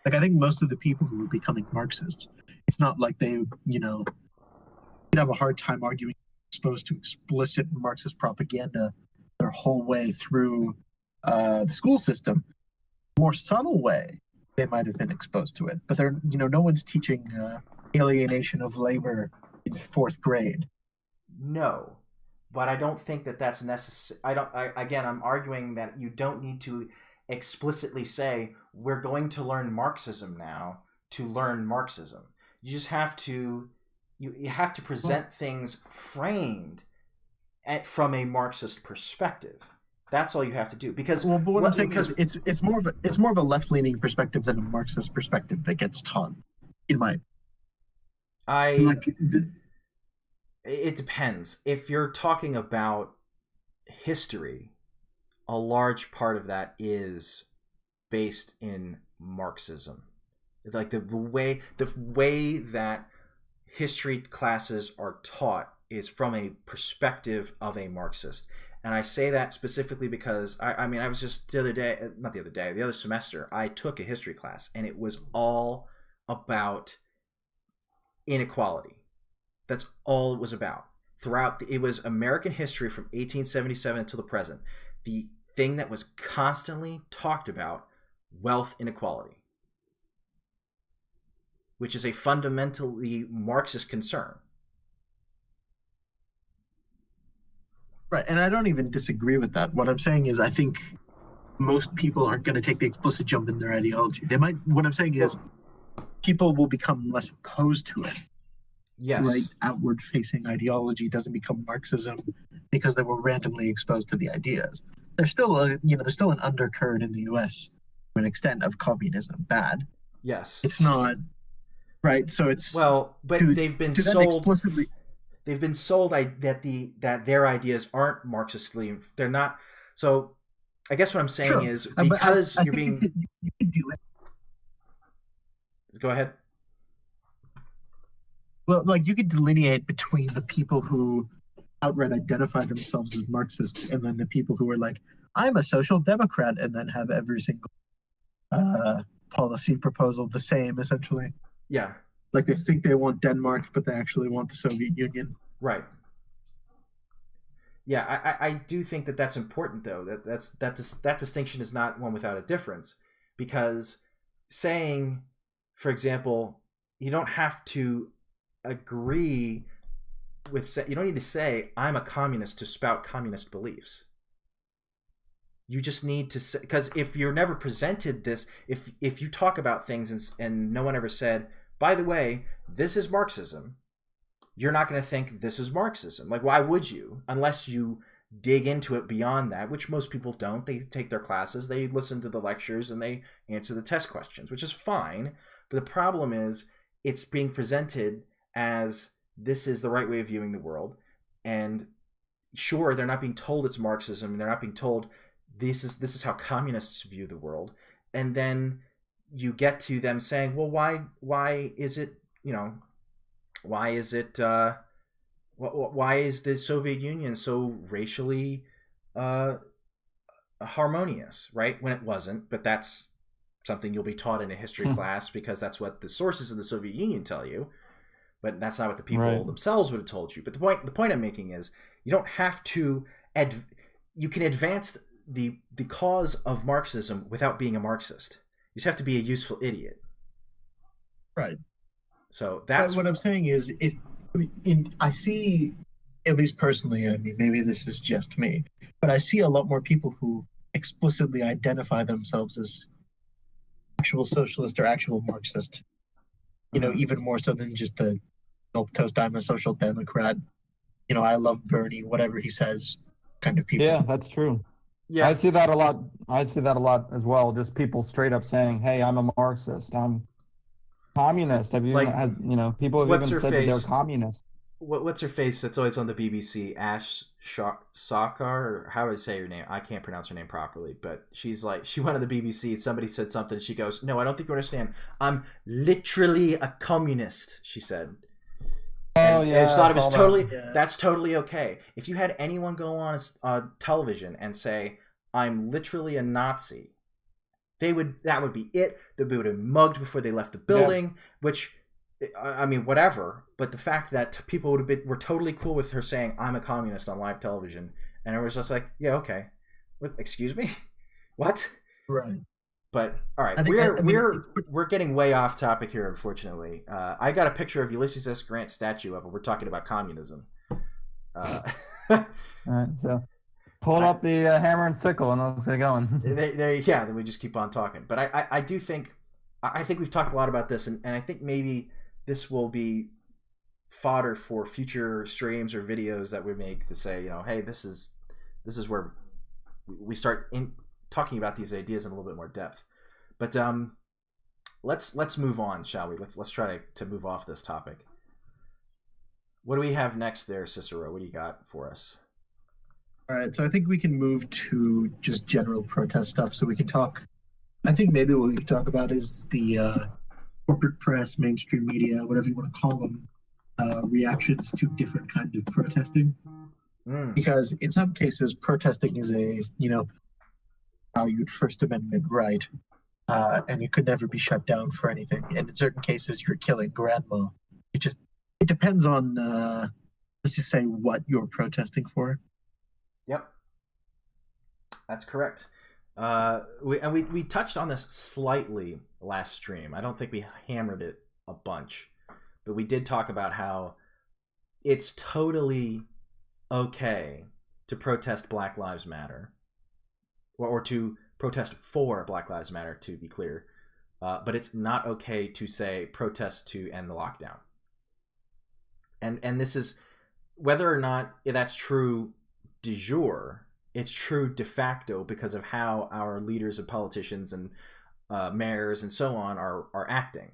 D: Like, I think most of the people who are becoming Marxists, it's not like they, you'd have a hard time arguing exposed to explicit Marxist propaganda their whole way through the school system. More subtle way, they might have been exposed to it, but they're, no one's teaching alienation of labor in 4th grade.
A: No, but I don't think that that's necessary. I'm arguing that you don't need to explicitly say we're going to learn Marxism now to learn Marxism. You just have to you have to present things framed from a Marxist perspective. That's all you have to do, because
D: what I'm saying is it's more of a left-leaning perspective than a Marxist perspective that gets taught, in my.
A: It depends. If you're talking about history, a large part of that is based in Marxism. Like the way that history classes are taught is from a perspective of a Marxist. And I say that specifically because I was just the other semester, I took a history class, and it was all about inequality. That's all it was about. It was American history from 1877 until the present. The thing that was constantly talked about, wealth inequality, which is a fundamentally Marxist concern.
D: Right, and I don't even disagree with that. What I'm saying is I think most people aren't going to take the explicit jump in their ideology. They might. What I'm saying is people will become less opposed to it.
A: Yes.
D: Right, outward-facing ideology doesn't become Marxism because they were randomly exposed to the ideas. There's still an undercurrent in the U.S. to an extent of communism bad.
A: Yes.
D: It's not right. So it's
A: they've been sold explicitly. They've been sold that their ideas aren't Marxistly. They're not. So I guess what I'm saying is because you're being. You can do it. Go ahead.
D: Well, like you could delineate between the people who outright identify themselves as Marxists and then the people who are like, I'm a social democrat, and then have every single policy proposal the same, essentially.
A: Yeah.
D: Like they think they want Denmark, but they actually want the Soviet Union.
A: Right. Yeah, I do think that that's important, though. That distinction is not one without a difference, because saying, for example, you don't have to agree with, you don't need to say I'm a communist to spout communist beliefs. You just need to say, because if you're never presented this, if you talk about things and no one ever said, by the way, this is Marxism, you're not going to think this is Marxism. Like, why would you? Unless you dig into it beyond that, which most people don't. They take their classes, they listen to the lectures, and they answer the test questions, which is fine. But the problem is it's being presented as this is the right way of viewing the world. And sure, they're not being told it's Marxism. They're not being told this is how communists view the world. And then you get to them saying, well, why is it, why is it why is the Soviet Union so racially harmonious, right? When it wasn't, but that's something you'll be taught in a history class, because that's what the sources of the Soviet Union tell you, but that's not what the people themselves would have told you. But the point I'm making is you don't have to you can advance the cause of Marxism without being a Marxist. You just have to be a useful idiot.
D: Right.
A: So that's
D: what I'm saying is, I see, at least personally, I mean, maybe this is just me, but I see a lot more people who explicitly identify themselves as actual socialist or actual Marxist. Even more so than just the milk toast, I'm a social democrat. I love Bernie, whatever he says, kind of people.
C: Yeah, that's true. Yeah, I see that a lot. I see that a lot as well. Just people straight up saying, "Hey, I'm a Marxist. I'm communist." Have you had, people have even said that they're communist.
A: What's her face that's always on the BBC? Ash Sakar, or how would I say her name? I can't pronounce her name properly, but she's like, she went on the BBC, somebody said something, she goes, "No, I don't think you understand. I'm literally a communist," she said. And I thought it was totally, that's totally okay. If you had anyone go on television and say, "I'm literally a Nazi," that would be it. They would have mugged before they left the building, which, I mean, whatever. But the fact that people were totally cool with her saying, "I'm a communist" on live television, and it was just like, yeah, okay. Excuse me? What?
D: Right.
A: But all right, we're getting way off topic here, unfortunately. I got a picture of Ulysses S. Grant's statue up, and we're talking about communism.
C: All right, so pull up the hammer and sickle, and let's get going.
A: Then we just keep on talking. But I do think, I think we've talked a lot about this, and I think maybe this will be fodder for future streams or videos that we make to say, hey, this is where we start talking about these ideas in a little bit more depth. But let's move on, shall we? Let's try to move off this topic. What do we have next there, Cicero? What do you got for us?
D: All right, so I think we can move to just general protest stuff. So we can talk. I think maybe what we can talk about is the corporate press, mainstream media, whatever you want to call them, reactions to different kinds of protesting. Because in some cases, protesting is a valued First Amendment right, and it could never be shut down for anything. And in certain cases, you're killing grandma. It depends on let's just say what you're protesting for.
A: Yep, that's correct. We touched on this slightly last stream. I don't think we hammered it a bunch, but we did talk about how it's totally okay to protest Black Lives Matter, or to protest for Black Lives Matter, to be clear, but it's not okay to say protest to end the lockdown. And this is, whether or not that's true de jure, it's true de facto because of how our leaders and politicians and mayors and so on are acting.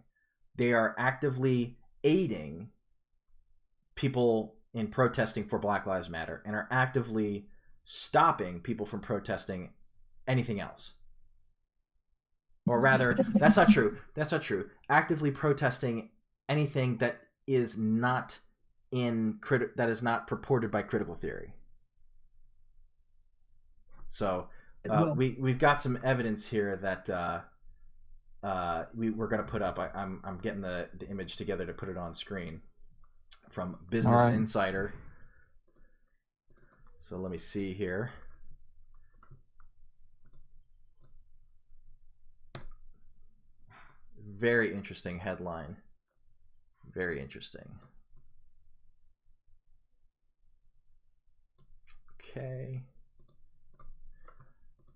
A: They are actively aiding people in protesting for Black Lives Matter and are actively stopping people from protesting anything else. Or rather, that's not true. Actively protesting anything that is not that is not purported by critical theory. So we've got some evidence here that we're going to put up. I'm getting the image together to put it on screen from Business Insider. So let me see here. Very interesting headline. Very interesting. Okay.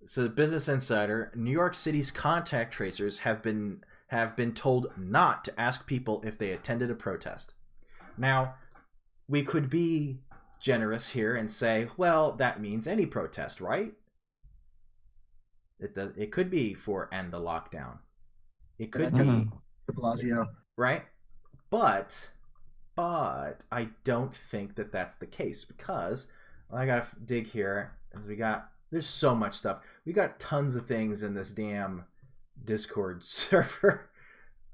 A: So Business Insider, New York City's contact tracers have been told not to ask people if they attended a protest. Now, we could be generous here and say, well, that means any protest, right? It could be for end the lockdown. It could be
D: De Blasio,
A: right? But I don't think that that's the case, because I gotta dig here as there's so much stuff. We got tons of things in this damn Discord server.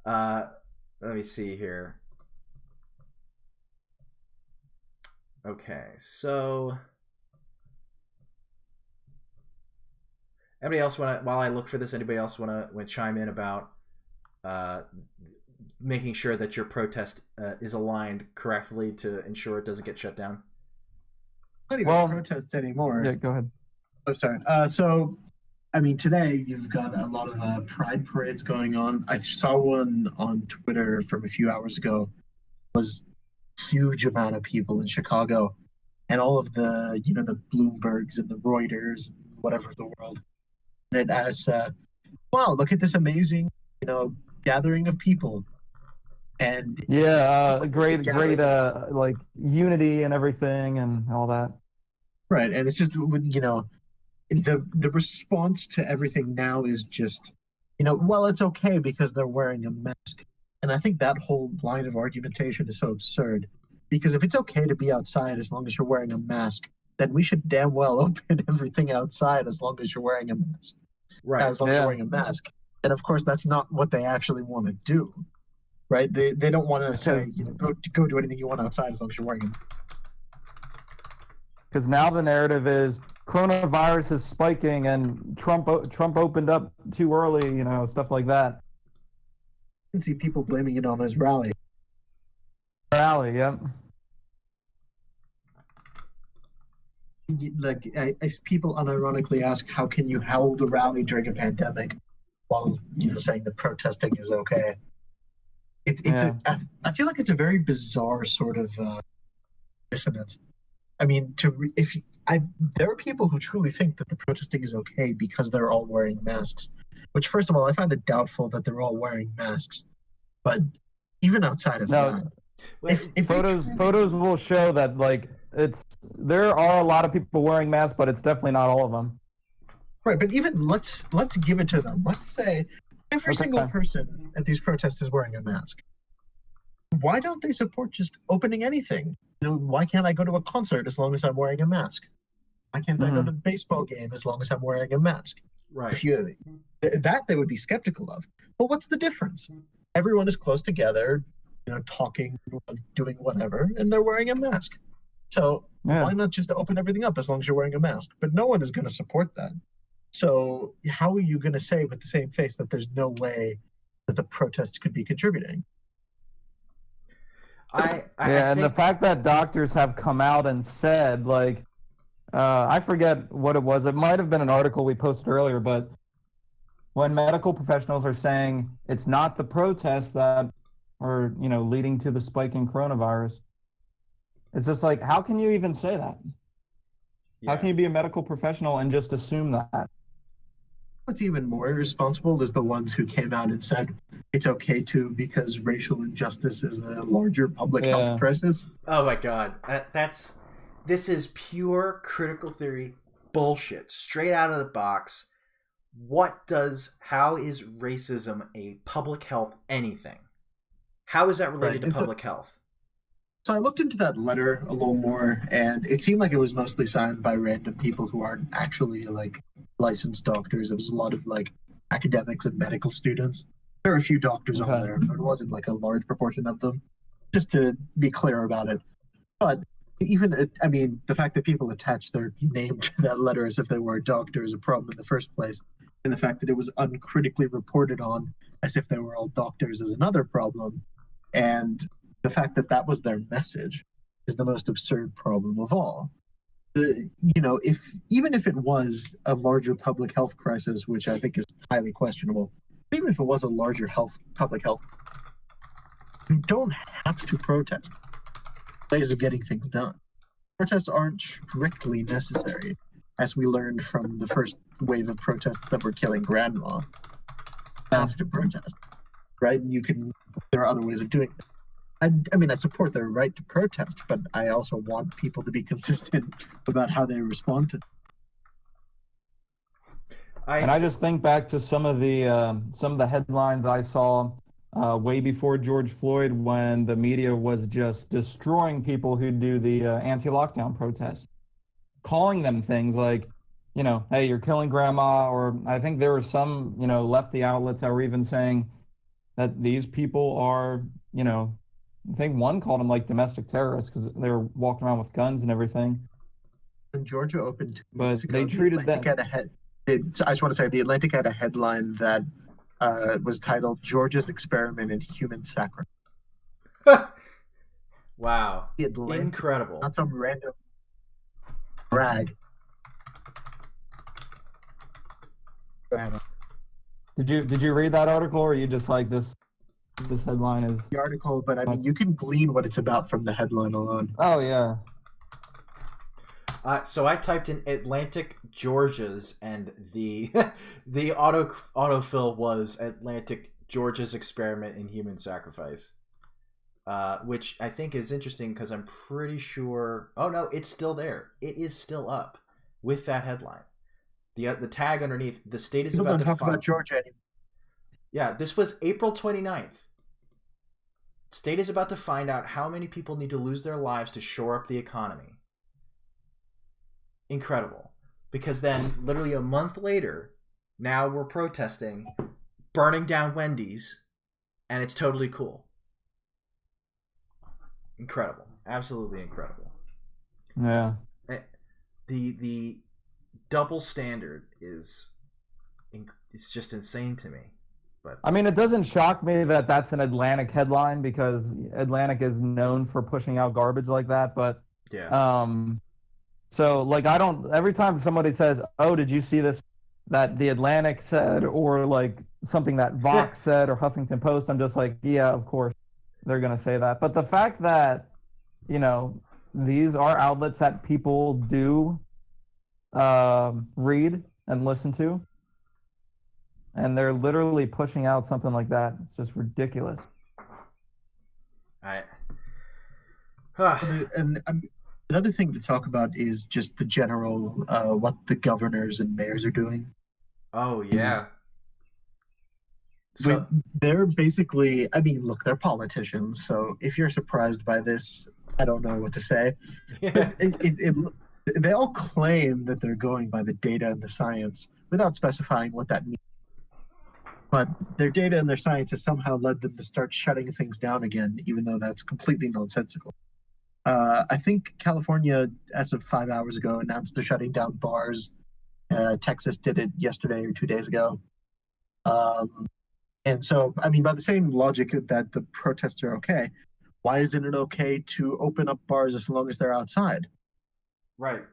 A: Let me see here. Okay, so anybody else while I look for this, anybody else want to chime in about making sure that your protest is aligned correctly to ensure it doesn't get shut down?
D: Not even protest anymore.
C: Yeah, go ahead.
D: I'm sorry. So, I mean, today you've got a lot of pride parades going on. I saw one on Twitter from a few hours ago. It was a huge amount of people in Chicago, and all of the, the Bloombergs and the Reuters, whatever the world, and it as, wow, look at this amazing, gathering of people. And
C: great like unity and everything and all that.
D: Right, and it's just, the response to everything now is just, well, it's okay because they're wearing a mask. And I think that whole line of argumentation is so absurd, because if it's okay to be outside as long as you're wearing a mask, then we should damn well open everything outside as long as you're wearing a mask.
A: Right.
D: As long as you're wearing a mask. And of course, that's not what they actually want to do, right? They don't want to say, go do anything you want outside as long as you're wearing a mask.
C: Because now the narrative is coronavirus is spiking and Trump opened up too early, stuff like that.
D: I can see people blaming it on his rally.
C: Yep.
D: Like, people unironically ask, how can you hold a rally during a pandemic while, saying that protesting is okay? I feel like it's a very bizarre sort of dissonance. I mean, there are people who truly think that the protesting is okay because they're all wearing masks, which, first of all, I find it doubtful that they're all wearing masks. But even outside of that, if
C: photos will show that, like, there are a lot of people wearing masks, but it's definitely not all of them.
D: Right, but even let's give it to them. Let's say every single person at these protests is wearing a mask. Why don't they support just opening anything? Why can't I go to a concert as long as I'm wearing a mask? Why can't I go to a baseball game as long as I'm wearing a mask?
A: Right.
D: That they would be skeptical of. But what's the difference? Everyone is close together, talking, doing whatever, and they're wearing a mask. So why not just open everything up as long as you're wearing a mask? But no one is going to support that. So how are you going to say with the same face that there's no way that the protests could be contributing?
C: I think the fact that doctors have come out and said, like, I forget what it was. It might have been an article we posted earlier, but when medical professionals are saying it's not the protests that are, leading to the spike in coronavirus, it's just like, how can you even say that? Yeah. How can you be a medical professional and just assume that?
D: What's even more irresponsible is the ones who came out and said it's okay to, because racial injustice is a larger public health crisis.
A: Oh my God, this is pure critical theory bullshit, straight out of the box. How is racism a public health anything? How is that related to public health?
D: So I looked into that letter a little more, and it seemed like it was mostly signed by random people who aren't actually, like, licensed doctors. It was a lot of, like, academics and medical students. There were a few doctors on there, but it wasn't, like, a large proportion of them. just to be clear about it. But even, I mean, the fact that people attach their name to that letter as if they were a doctor is a problem in the first place. And the fact that it was uncritically reported on as if they were all doctors is another problem. And the fact that that was their message is the most absurd problem of all. If even if it was a larger public health crisis, which I think is highly questionable, even if it was a larger public health, you don't have to protest. Ways of getting things done. Protests aren't strictly necessary, as we learned from the first wave of protests that were killing grandma. You have to protest, right? There are other ways of doing it. I mean, I support their right to protest, but I also want people to be consistent about how they respond to.
C: I just think back to some of the headlines I saw way before George Floyd, when the media was just destroying people who do the anti-lockdown protests, calling them things like, hey, you're killing grandma, or I think there were some, lefty outlets that were even saying that these people are, I think one called them like domestic terrorists because they were walking around with guns and everything.
D: When Georgia opened 2
C: But
D: months ago,
C: they treated that.
D: I just want to say the Atlantic had a headline that was titled "Georgia's Experiment in Human Sacrifice."
A: Wow! Incredible.
D: Not some random brag.
C: Did you read that article, or are you just like this? This headline is
D: the article, but I mean, you can glean what it's about from the headline alone.
C: Oh yeah.
A: So I typed in Atlantic Georgia's, and the autofill was Atlantic Georgia's Experiment in Human Sacrifice, which I think is interesting because I'm pretty sure. Oh no, it's still there. It is still up with that headline. The tag underneath, the state is about to
D: talk about Georgia anymore.
A: Yeah, this was April 29th. State is about to find out how many people need to lose their lives to shore up the economy. Incredible. Because then, literally a month later, now we're protesting, burning down Wendy's, and it's totally cool. Incredible. Absolutely incredible.
C: Yeah.
A: The double standard is it's just insane to me. But
C: I mean, it doesn't shock me that that's an Atlantic headline because Atlantic is known for pushing out garbage like that. But
A: yeah.
C: So like every time somebody says, "Oh, did you see this?" that the Atlantic said, or like something that Vox said or Huffington Post, I'm just like, yeah, of course they're gonna say that. But the fact that these are outlets that people do read and listen to, and they're literally pushing out something like that. It's just ridiculous.
D: And another thing to talk about is just the general what the governors and mayors are doing.
A: Oh yeah.
D: So they're basically, I mean, look, they're politicians. So if you're surprised by this, I don't know what to say.
A: Yeah.
D: They all claim that they're going by the data and the science without specifying what that means. But their data and their science has somehow led them to start shutting things down again, even though that's completely nonsensical. I think California, as of 5 hours ago, announced they're shutting down bars. Texas did it yesterday or 2 days ago. And so, I mean, by the same logic that the protests are okay, why isn't it okay to open up bars as long as they're outside?
A: Right.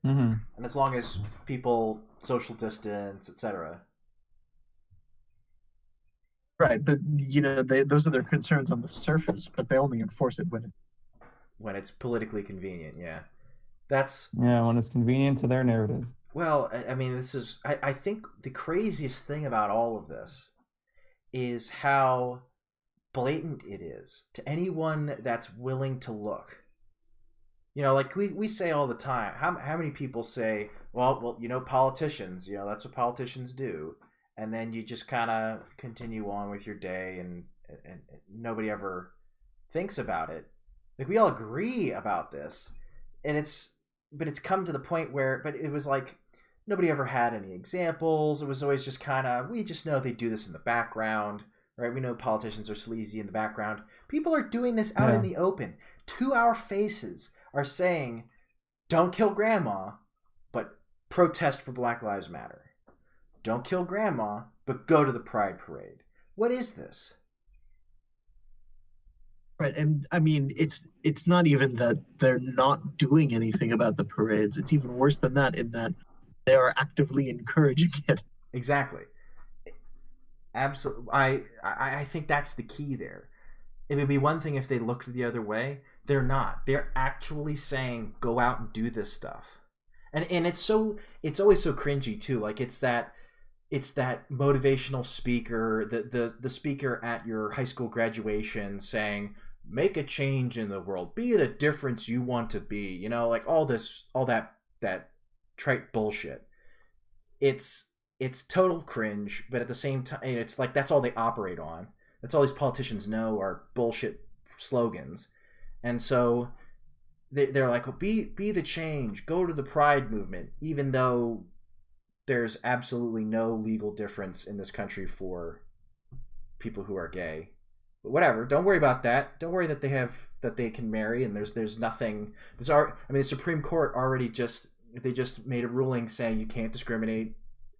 C: Mm-hmm.
A: And as long as people social distance, etc.
D: Right, but those are their concerns on the surface, but they only enforce it
A: when it's politically convenient. Yeah,
C: when it's convenient to their narrative.
A: Well, I mean, this is I think the craziest thing about all of this is how blatant it is to anyone that's willing to look. Like we say all the time. How many people say, well, politicians, that's what politicians do. And then you just kind of continue on with your day, and nobody ever thinks about it. Like, we all agree about this, but it's come to the point where, but it was like nobody ever had any examples. It was always just kind of, we just know they do this in the background. right? We know politicians are sleazy in the background. People are doing this out in the open. To our faces are saying, don't kill grandma, but protest for Black Lives Matter. Don't kill grandma, but go to the Pride Parade. What is this?
D: Right, and I mean, it's not even that they're not doing anything about the parades. It's even worse than that, in that they are actively encouraging it.
A: Exactly. Absolutely. I think that's the key there. It would be one thing if they looked the other way. They're not. They're actually saying, go out and do this stuff. And it's always so cringy too. Like it's that motivational speaker, the speaker at your high school graduation saying, make a change in the world, be the difference you want to be, you know, like all that trite bullshit. It's total cringe, but at the same time, it's like that's all they operate on. That's all these politicians know are bullshit slogans. And so they're like, well, be the change, go to the Pride movement, even though there's absolutely no legal difference in this country for people who are gay. But whatever, don't worry about that. Don't worry that they can marry, and there's nothing. The Supreme Court already just made a ruling saying you can't discriminate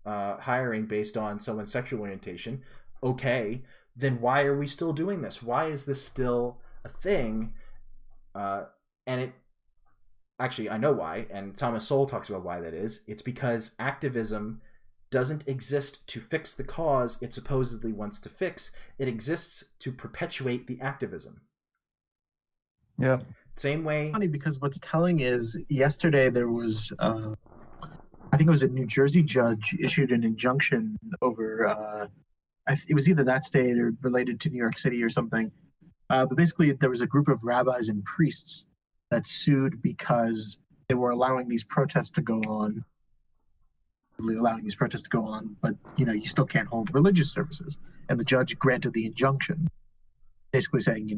A: hiring based on someone's sexual orientation. Okay, then why are we still doing this? Why is this still a thing? And it actually, I know why, and Thomas Sowell talks about why that is. It's because activism doesn't exist to fix the cause it supposedly wants to fix. It exists to perpetuate the activism.
C: Yeah.
A: Same way.
D: Funny, because what's telling is yesterday there was, I think it was a New Jersey judge issued an injunction over, it was either that state or related to New York City or something. But basically, there was a group of rabbis and priests that sued because they were allowing these protests to go on. But you still can't hold religious services. And the judge granted the injunction, basically saying,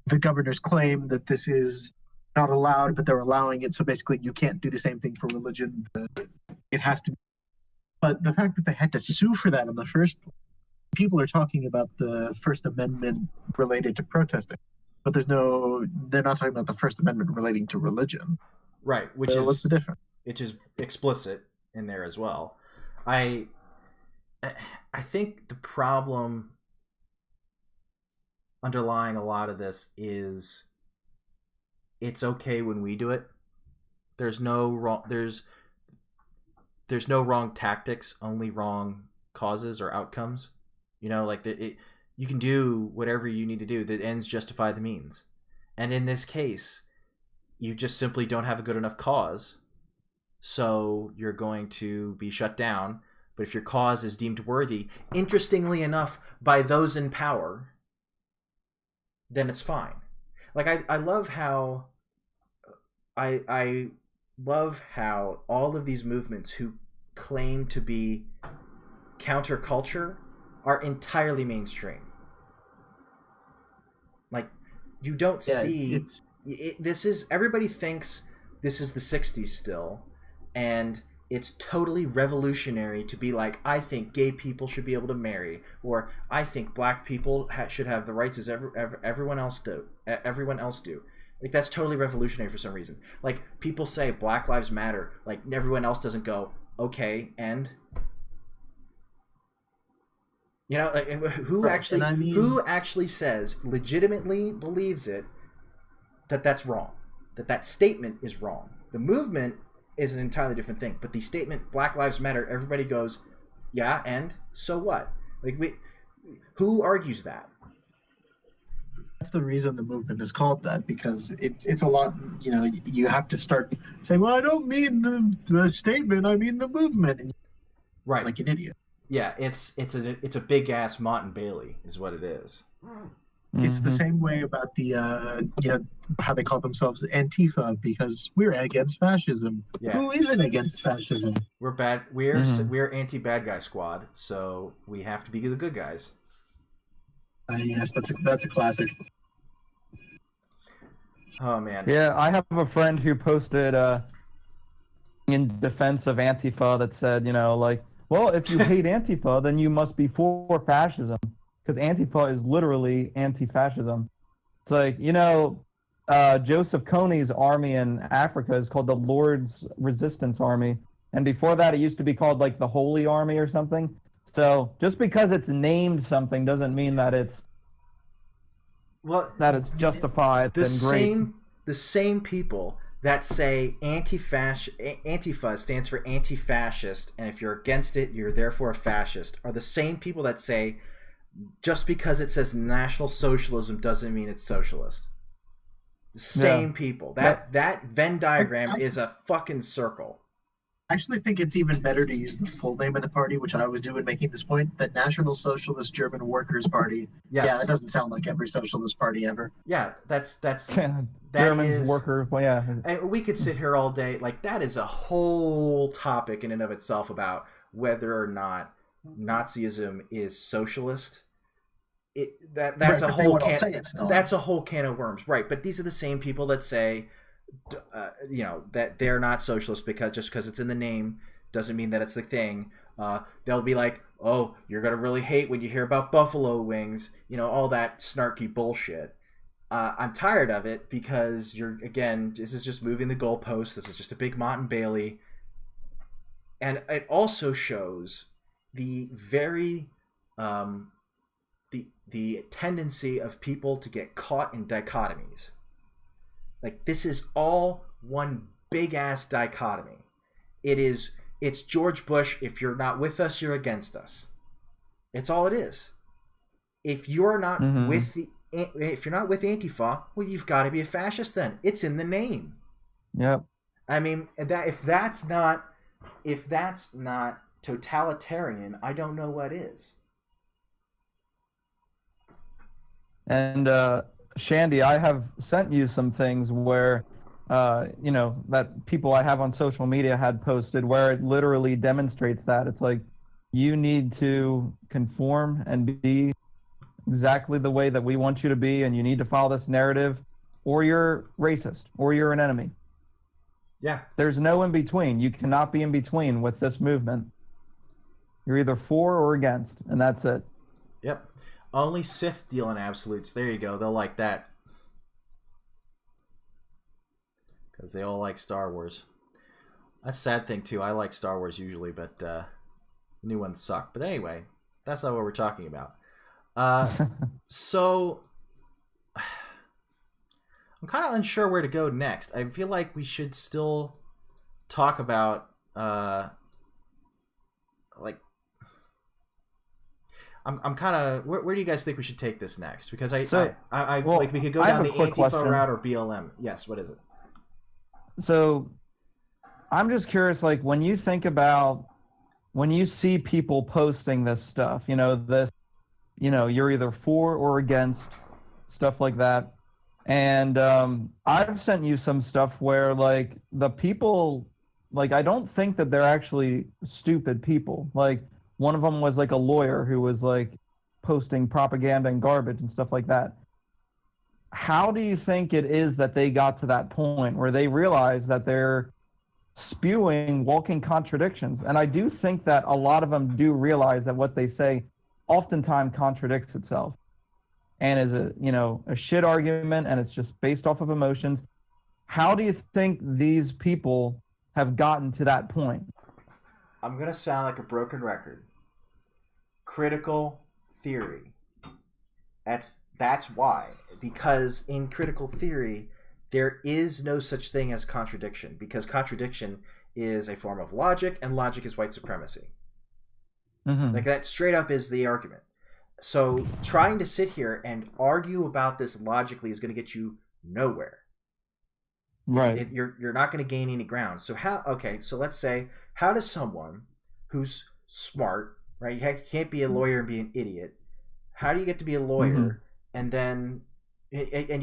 D: the governor's claim that this is not allowed, but they're allowing it. So basically, you can't do the same thing for religion. It has to. But the fact that they had to sue for that in the first place, people are talking about the First Amendment related to protesting, but they're not talking about the First Amendment relating to religion.
A: Right,
D: what's the difference?
A: Which is explicit in there as well. I think the problem underlying a lot of this is it's okay when we do it. There's no wrong tactics, only wrong causes or outcomes. You can do whatever you need to do. The ends justify the means. And in this case, you just simply don't have a good enough cause. So you're going to be shut down. But if your cause is deemed worthy, interestingly enough, by those in power, then it's fine. Like I love how I love how all of these movements who claim to be counterculture are entirely mainstream. Like you don't see this is everybody thinks this is the 60s still, and it's totally revolutionary to be like, I think gay people should be able to marry, or I think black people should have the rights as everyone else do. Like that's totally revolutionary for some reason. Like people say Black Lives Matter, like everyone else doesn't go, okay, and like who actually says, legitimately believes it, that's wrong, that statement is wrong. The movement is an entirely different thing, but the statement Black Lives Matter, everybody goes, yeah, and so what? Like who argues that?
D: That's the reason the movement is called that, because it's a lot. You have to start saying, well, I don't mean the statement, I mean the movement,
A: right?
D: Like an idiot.
A: Yeah, it's a big ass Mott and Bailey is what it is.
D: It's the same way about the how they call themselves Antifa, because we're against fascism.
A: Yeah.
D: Who isn't against fascism?
A: We're bad. We're anti-bad guy squad, so we have to be the good guys.
D: Yes, that's a classic.
A: Oh man.
C: Yeah, I have a friend who posted in defense of Antifa that said, well, if you hate Antifa, then you must be for fascism, because Antifa is literally anti-fascism. It's like, Joseph Kony's army in Africa is called the Lord's Resistance Army. And before that, it used to be called like the Holy Army or something. So just because it's named something doesn't mean that it's justified and great.
A: The same people that say Antifa stands for anti-fascist, and if you're against it, you're therefore a fascist, are the same people that say just because it says National Socialism doesn't mean it's socialist. The same people. That Venn diagram is a fucking circle.
D: I actually think it's even better to use the full name of the party, which I always do in making this point, the National Socialist German Workers' Party.
A: Yes.
D: Yeah, that doesn't sound like every socialist party ever.
A: Yeah, that's
C: German worker. Well, yeah.
A: And we could sit here all day. Like, that is a whole topic in and of itself about whether or not Nazism is socialist. That's a whole can of worms, right? But these are the same people that say, that they're not socialist because it's in the name doesn't mean that it's the thing. They'll be like, oh, you're gonna really hate when you hear about buffalo wings, all that snarky bullshit. I'm tired of it because this is just moving the goalposts. This is just a big Mott and Bailey, and it also shows the very the tendency of people to get caught in dichotomies. Like, this is all one big ass dichotomy. It's George Bush. If you're not with us, you're against us. It's all it is. If you're not with Antifa, well, you've got to be a fascist. Then it's in the name.
C: Yep.
A: I mean, if that's not totalitarian, I don't know what is.
C: And Shandy, I have sent you some things where, that people I have on social media had posted where it literally demonstrates that. It's like, you need to conform and be exactly the way that we want you to be, and you need to follow this narrative, or you're racist, or you're an enemy.
A: Yeah.
C: There's no in between. You cannot be in between with this movement. You're either for or against, and that's it.
A: Yep. Only Sith deal in absolutes. There you go. They'll like that. Because they all like Star Wars. That's a sad thing, too. I like Star Wars usually, but new ones suck. But anyway, that's not what we're talking about. So, I'm kind of unsure where to go next. I feel like we should still talk about, I'm kind of. Where do you guys think we should take this next? Because we could go down the Antifa route or BLM. Yes, what is it?
C: So, I'm just curious. Like, when you see people posting this stuff, you're either for or against stuff like that. And I've sent you some stuff where, like, the people, like, I don't think that they're actually stupid people. Like, one of them was like a lawyer who was like posting propaganda and garbage and stuff like that. How do you think it is that they got to that point where they realize that they're spewing walking contradictions? And I do think that a lot of them do realize that what they say oftentimes contradicts itself and is a shit argument, and it's just based off of emotions. How do you think these people have gotten to that point?
A: I'm going to sound like a broken record. Critical theory. That's why. Because in critical theory, there is no such thing as contradiction, because contradiction is a form of logic, and logic is white supremacy. Mm-hmm. Like, that straight up is the argument. So trying to sit here and argue about this logically is going to get you nowhere.
C: Right.
A: You're not going to gain any ground. So so let's say, how does someone who's smart, right? You can't be a lawyer and be an idiot. How do you get to be a lawyer and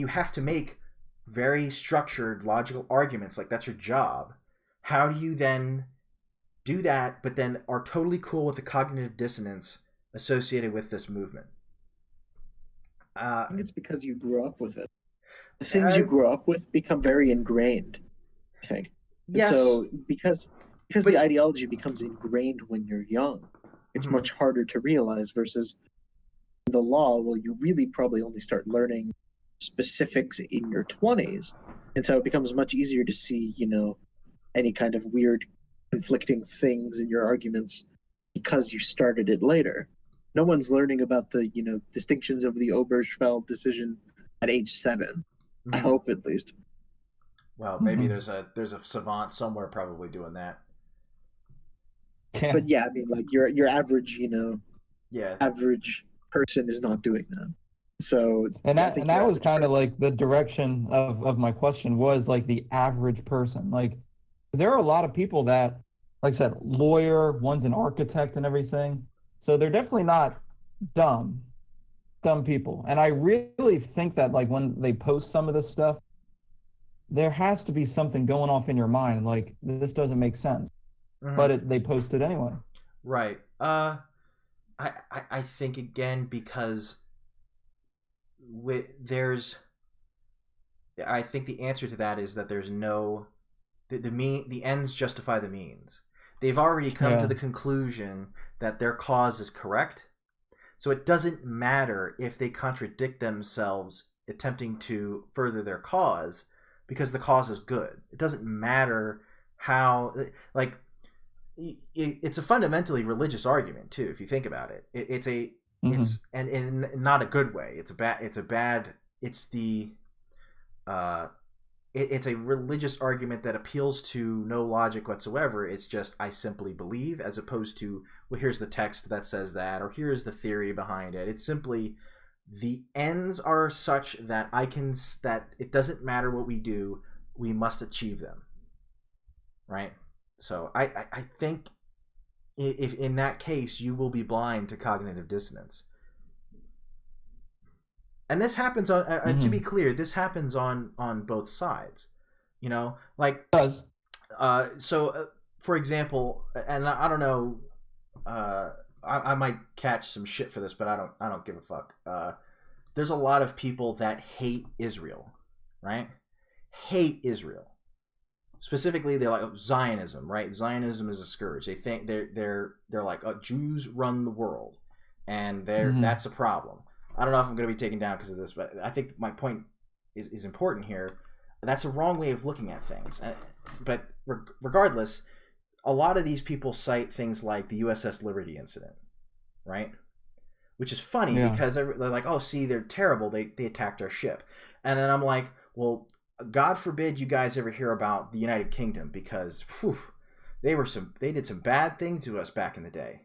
A: you have to make very structured, logical arguments, like that's your job. How do you then do that, but then are totally cool with the cognitive dissonance associated with this movement?
D: I think it's because you grew up with it. The things you grew up with become very ingrained, I think.
A: Yes.
D: And so because the ideology becomes ingrained when you're young, it's much harder to realize versus the law, well, you really probably only start learning specifics in your 20s. And so it becomes much easier to see, any kind of weird conflicting things in your arguments because you started it later. No one's learning about the, distinctions of the Obergefell decision at age 7. Mm-hmm. I hope, at least.
A: Well, maybe there's a savant somewhere probably doing that.
D: But yeah, I mean, like your average, average person is not doing that. So
C: that was kind of like the direction of my question, was like the average person. Like, there are a lot of people that, like I said, lawyer, one's an architect and everything. So they're definitely not dumb people. And I really think that, like, when they post some of this stuff, there has to be something going off in your mind, like, this doesn't make sense. Mm-hmm. But they post it anyway.
A: Right. I think, again, because I think the answer to that is that there's no the ends justify the means. They've already come to the conclusion that their cause is correct, so it doesn't matter if they contradict themselves attempting to further their cause, because the cause is good. It doesn't matter how, like, it's a fundamentally religious argument too, if you think about it. It's and in not a good way. It's a religious argument that appeals to no logic whatsoever. It's just, I simply believe, as opposed to, well, here's the text that says that, or here's the theory behind it. It's simply, the ends are such that that it doesn't matter what we do, we must achieve them. Right? So I think if in that case, you will be blind to cognitive dissonance. And this happens on, to be clear, this happens on both sides, like,
C: it does.
A: So for example, and I don't know, I might catch some shit for this, but I don't give a fuck. There's a lot of people that hate Israel, right? Hate Israel. Specifically, they're like, Zionism, right? Zionism is a scourge. They think they're like, Jews run the world, and that's a problem. I don't know if I'm going to be taken down because of this, but I think my point is important here. That's a wrong way of looking at things. But regardless, a lot of these people cite things like the USS Liberty incident, right? Which is funny because they're like, oh, see, they're terrible. They attacked our ship. And then I'm like, well, God forbid you guys ever hear about the United Kingdom, because they did some bad things to us back in the day.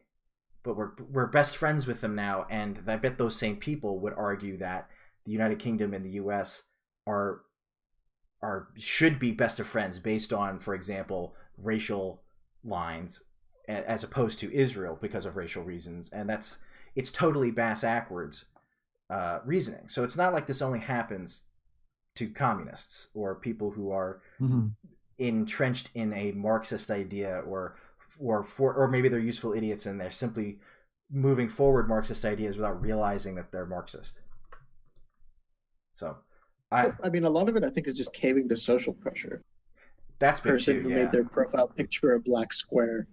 A: But we're best friends with them now, and I bet those same people would argue that the United Kingdom and the U.S. should be best of friends based on, for example, racial lines, as opposed to Israel because of racial reasons, and it's totally bass-ackwards reasoning. So it's not like this only happens to communists or people who are entrenched in a Marxist idea, or maybe they're useful idiots and they're simply moving forward Marxist ideas without realizing that they're Marxist. So,
D: I mean, a lot of it, I think, is just caving to social pressure.
A: That's big
D: person
A: too,
D: who made their profile picture a black square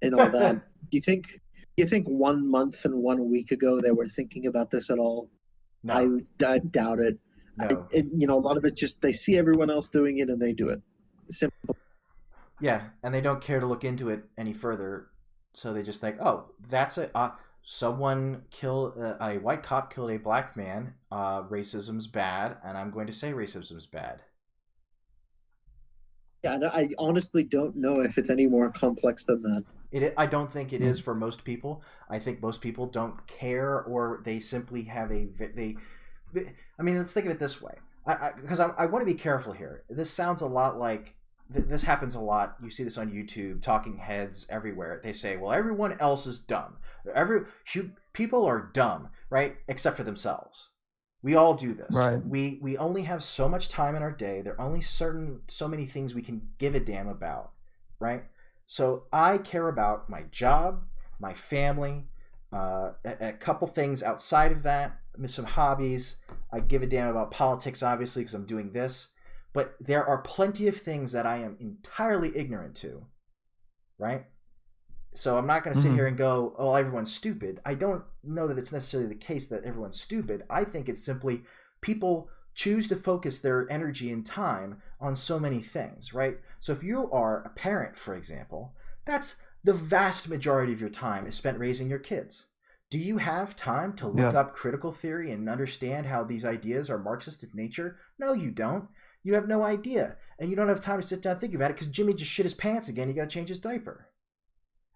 D: and all that. Do you think 1 month and 1 week ago they were thinking about this at all?
A: No.
D: I doubt it.
A: No.
D: A lot of it just, they see everyone else doing it and they do it. Simple.
A: Yeah, and they don't care to look into it any further, so they just think, oh, that's someone killed, a white cop killed a black man, racism's bad, and I'm going to say racism's bad.
D: Yeah, I honestly don't know if it's any more complex than that.
A: I don't think it is for most people. I think most people don't care, or they simply have I mean, let's think of it this way, because I want to be careful here. This sounds a lot like, this happens a lot. You see this on YouTube, talking heads everywhere. They say, well, everyone else is dumb. People are dumb, right? Except for themselves. We all do this.
C: Right.
A: We only have so much time in our day. There are only so many things we can give a damn about, right? So I care about my job, my family, a couple things outside of that, some hobbies. I give a damn about politics, obviously, because I'm doing this. But there are plenty of things that I am entirely ignorant to, right? So I'm not going to sit here and go, oh, everyone's stupid. I don't know that it's necessarily the case that everyone's stupid. I think it's simply people choose to focus their energy and time on so many things, right? So if you are a parent, for example, that's the vast majority of your time is spent raising your kids. Do you have time to look up critical theory and understand how these ideas are Marxist in nature? No, you don't. You have no idea. And you don't have time to sit down and think about it because Jimmy just shit his pants again. You got to change his diaper.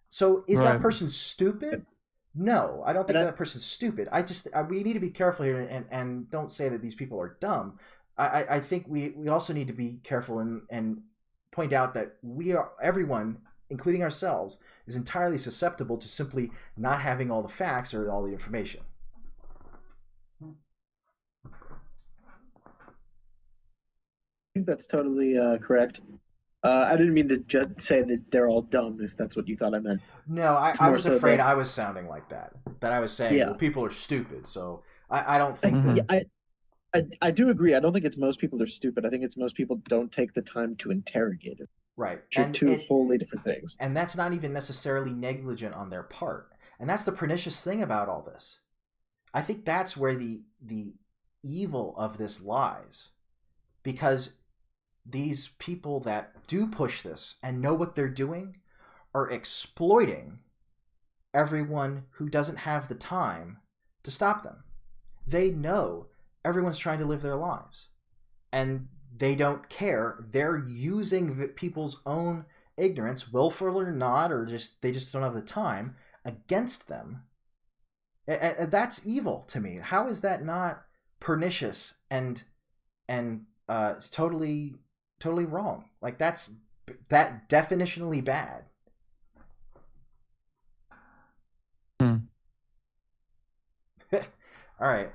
A: So is that person stupid? No, I don't think that person's stupid. We need to be careful here and don't say that these people are dumb. I think we also need to be careful and point out that everyone, including ourselves, is entirely susceptible to simply not having all the facts or all the information.
D: I think that's totally correct. I didn't mean to just say that they're all dumb, if that's what you thought I meant.
A: No, I was afraid I was sounding like that. That I was saying, well, people are stupid. So I don't think that...
D: I do agree. I don't think it's most people are stupid. I think it's most people don't take the time to interrogate it.
A: Right.
D: And two wholly different things.
A: And that's not even necessarily negligent on their part. And that's the pernicious thing about all this. I think that's where the evil of this lies. Because these people that do push this and know what they're doing are exploiting everyone who doesn't have the time to stop them. They know everyone's trying to live their lives and they don't care. They're using the people's own ignorance, willful or not, or they just don't have the time, against them. That's evil to me. How is that not pernicious and totally wrong? Like that definitionally bad. All right.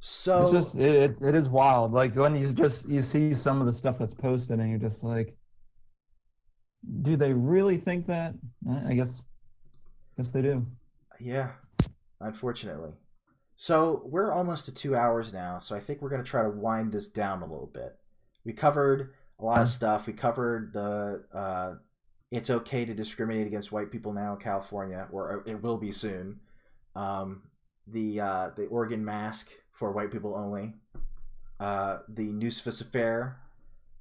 A: So
C: it's just it is wild. Like when you see some of the stuff that's posted and you're just like, do they really think that? I guess they do.
A: Yeah, unfortunately. So we're almost to 2 hours now, so I think we're going to try to wind this down a little bit. We covered a lot of stuff. We covered the it's okay to discriminate against white people now in California, or it will be soon. The Oregon mask for white people only. The Noosefuss affair,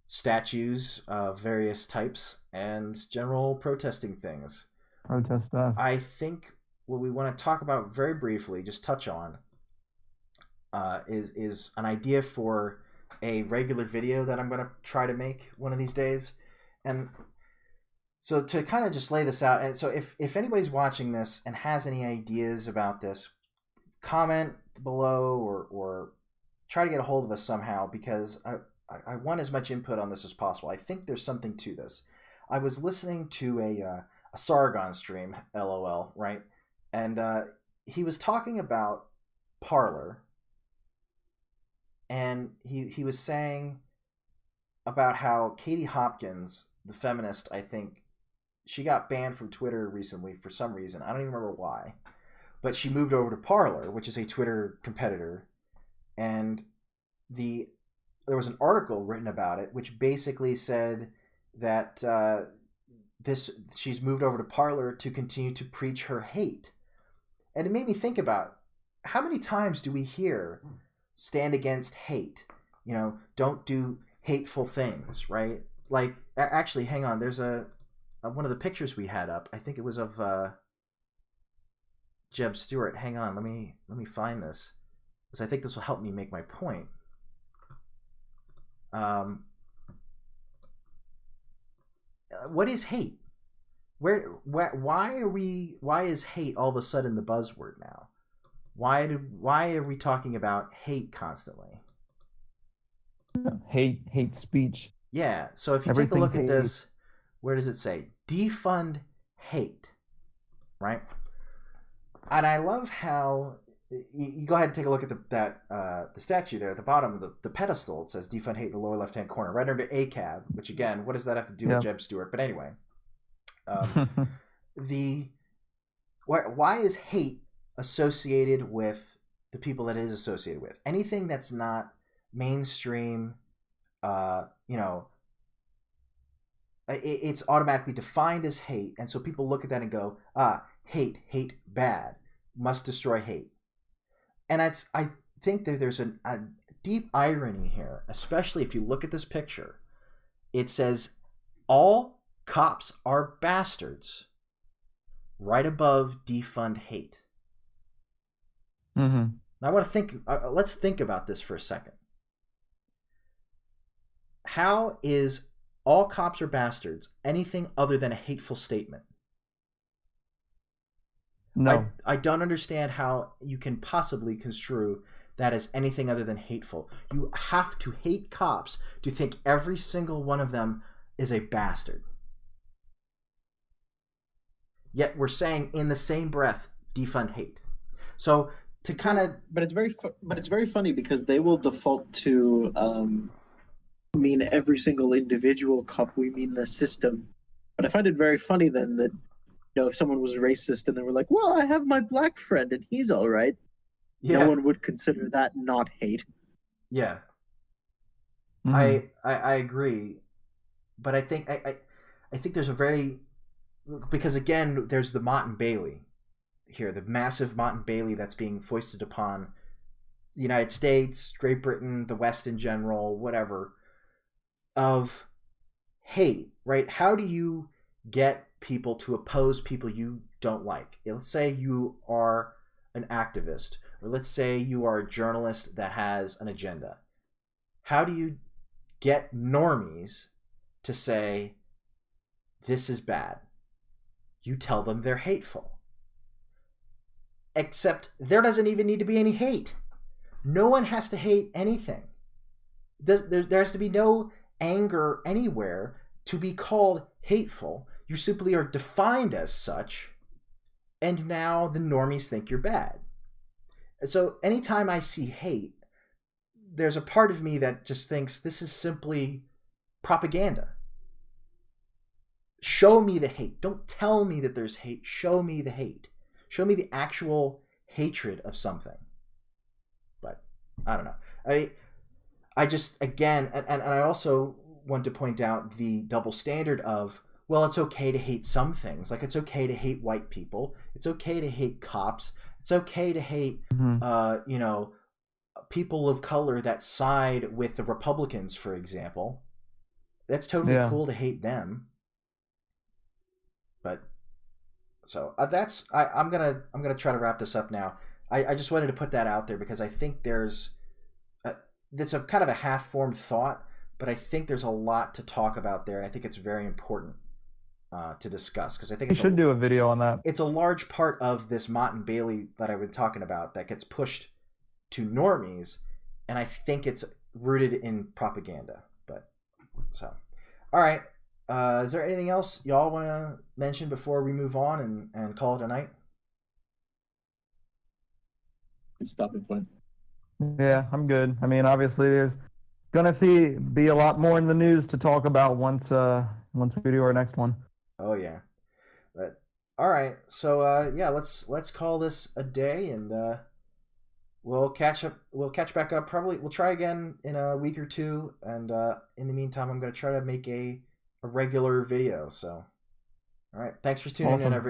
A: statues of various types, and general protesting things.
C: Protest stuff.
A: I think what we want to talk about very briefly, just touch on, is an idea for a regular video that I'm going to try to make one of these days. And so to kind of just lay this out, and so if anybody's watching this and has any ideas about this, comment below or try to get a hold of us somehow, because I want as much input on this as possible. I think there's something to this. I was listening to a Sargon stream, LOL, right? And he was talking about Parler, and he was saying about how Katie Hopkins, the feminist, I think, she got banned from Twitter recently for some reason. I don't even remember why. But she moved over to Parler, which is a Twitter competitor, and there was an article written about it, which basically said that she's moved over to Parler to continue to preach her hate. And it made me think about, how many times do we hear stand against hate? You know, don't do hateful things, right? Like, actually, hang on. There's one of the pictures we had up. I think it was of Jeb Stewart. Hang on, let me find this, because I think this will help me make my point. What is hate? Why is hate all of a sudden the buzzword now? Why are we talking about hate constantly?
C: Hate speech.
A: Yeah. So if you take a look at this, where does it say defund hate? Right. And I love how you go ahead and take a look at the statue there at the bottom of the pedestal. It says defund hate in the lower left hand corner, right under ACAB. Which again, what does that have to do with Jeb Stewart? But anyway, why is hate associated with the people that it is associated with? Anything that's not mainstream, it's automatically defined as hate, and so people look at that and go, hate bad, must destroy hate. And I think that there's a deep irony here, especially if you look at this picture. It says all cops are bastards right above defund hate.
C: Mm-hmm.
A: Now I want to think, let's think about this for a second. How is all cops are bastards anything other than a hateful statement?
C: No.
A: I don't understand how you can possibly construe that as anything other than hateful. You have to hate cops to think every single one of them is a bastard. Yet we're saying in the same breath, defund hate. So to kind of,
B: but it's very funny because they will default to mean every single individual cop. We mean the system. But I find it very funny then that, you know, if someone was racist and they were like, "Well, I have my black friend and he's all right,"
A: yeah,
B: no one would consider that not hate.
A: Yeah,
C: Mm-hmm.
A: I agree, but I think there's a very, because again there's the Mott and Bailey here, the massive Mott and Bailey that's being foisted upon the United States, Great Britain, the West in general, whatever, of hate, right? How do you get people to oppose people you don't like? Let's say you are an activist, or let's say you are a journalist that has an agenda. How do you get normies to say, this is bad? You tell them they're hateful. Except there doesn't even need to be any hate. No one has to hate anything. There has to be no anger anywhere to be called hateful. You simply are defined as such, and now the normies think you're bad. So anytime I see hate, there's a part of me that just thinks this is simply propaganda. Show me the hate. Don't tell me that there's hate. Show me the hate. Show me the actual hatred of something. But I don't know. I just, again, and I also want to point out the double standard of, well, it's okay to hate some things. Like, it's okay to hate white people. It's okay to hate cops. It's okay to hate, people of color that side with the Republicans, for example. That's totally cool to hate them. But so that's I'm gonna try to wrap this up now. I just wanted to put that out there because I think there's it's a kind of a half-formed thought, but I think there's a lot to talk about there, and I think it's very important to discuss, because I think
C: we should do a video on that.
A: It's a large part of this Mott and Bailey that I've been talking about that gets pushed to normies, and I think it's rooted in propaganda. But so, all right. Is there anything else y'all want to mention before we move on and call it a night?
B: Good stopping point.
C: Yeah, I'm good. I mean, obviously, there's gonna be a lot more in the news to talk about once we do our next one.
A: Oh yeah, but all right. So yeah, let's call this a day, and we'll catch up. We'll catch back up. Probably we'll try again in a week or two, and in the meantime, I'm gonna try to make a regular video. So, all right. Thanks for tuning in, everyone.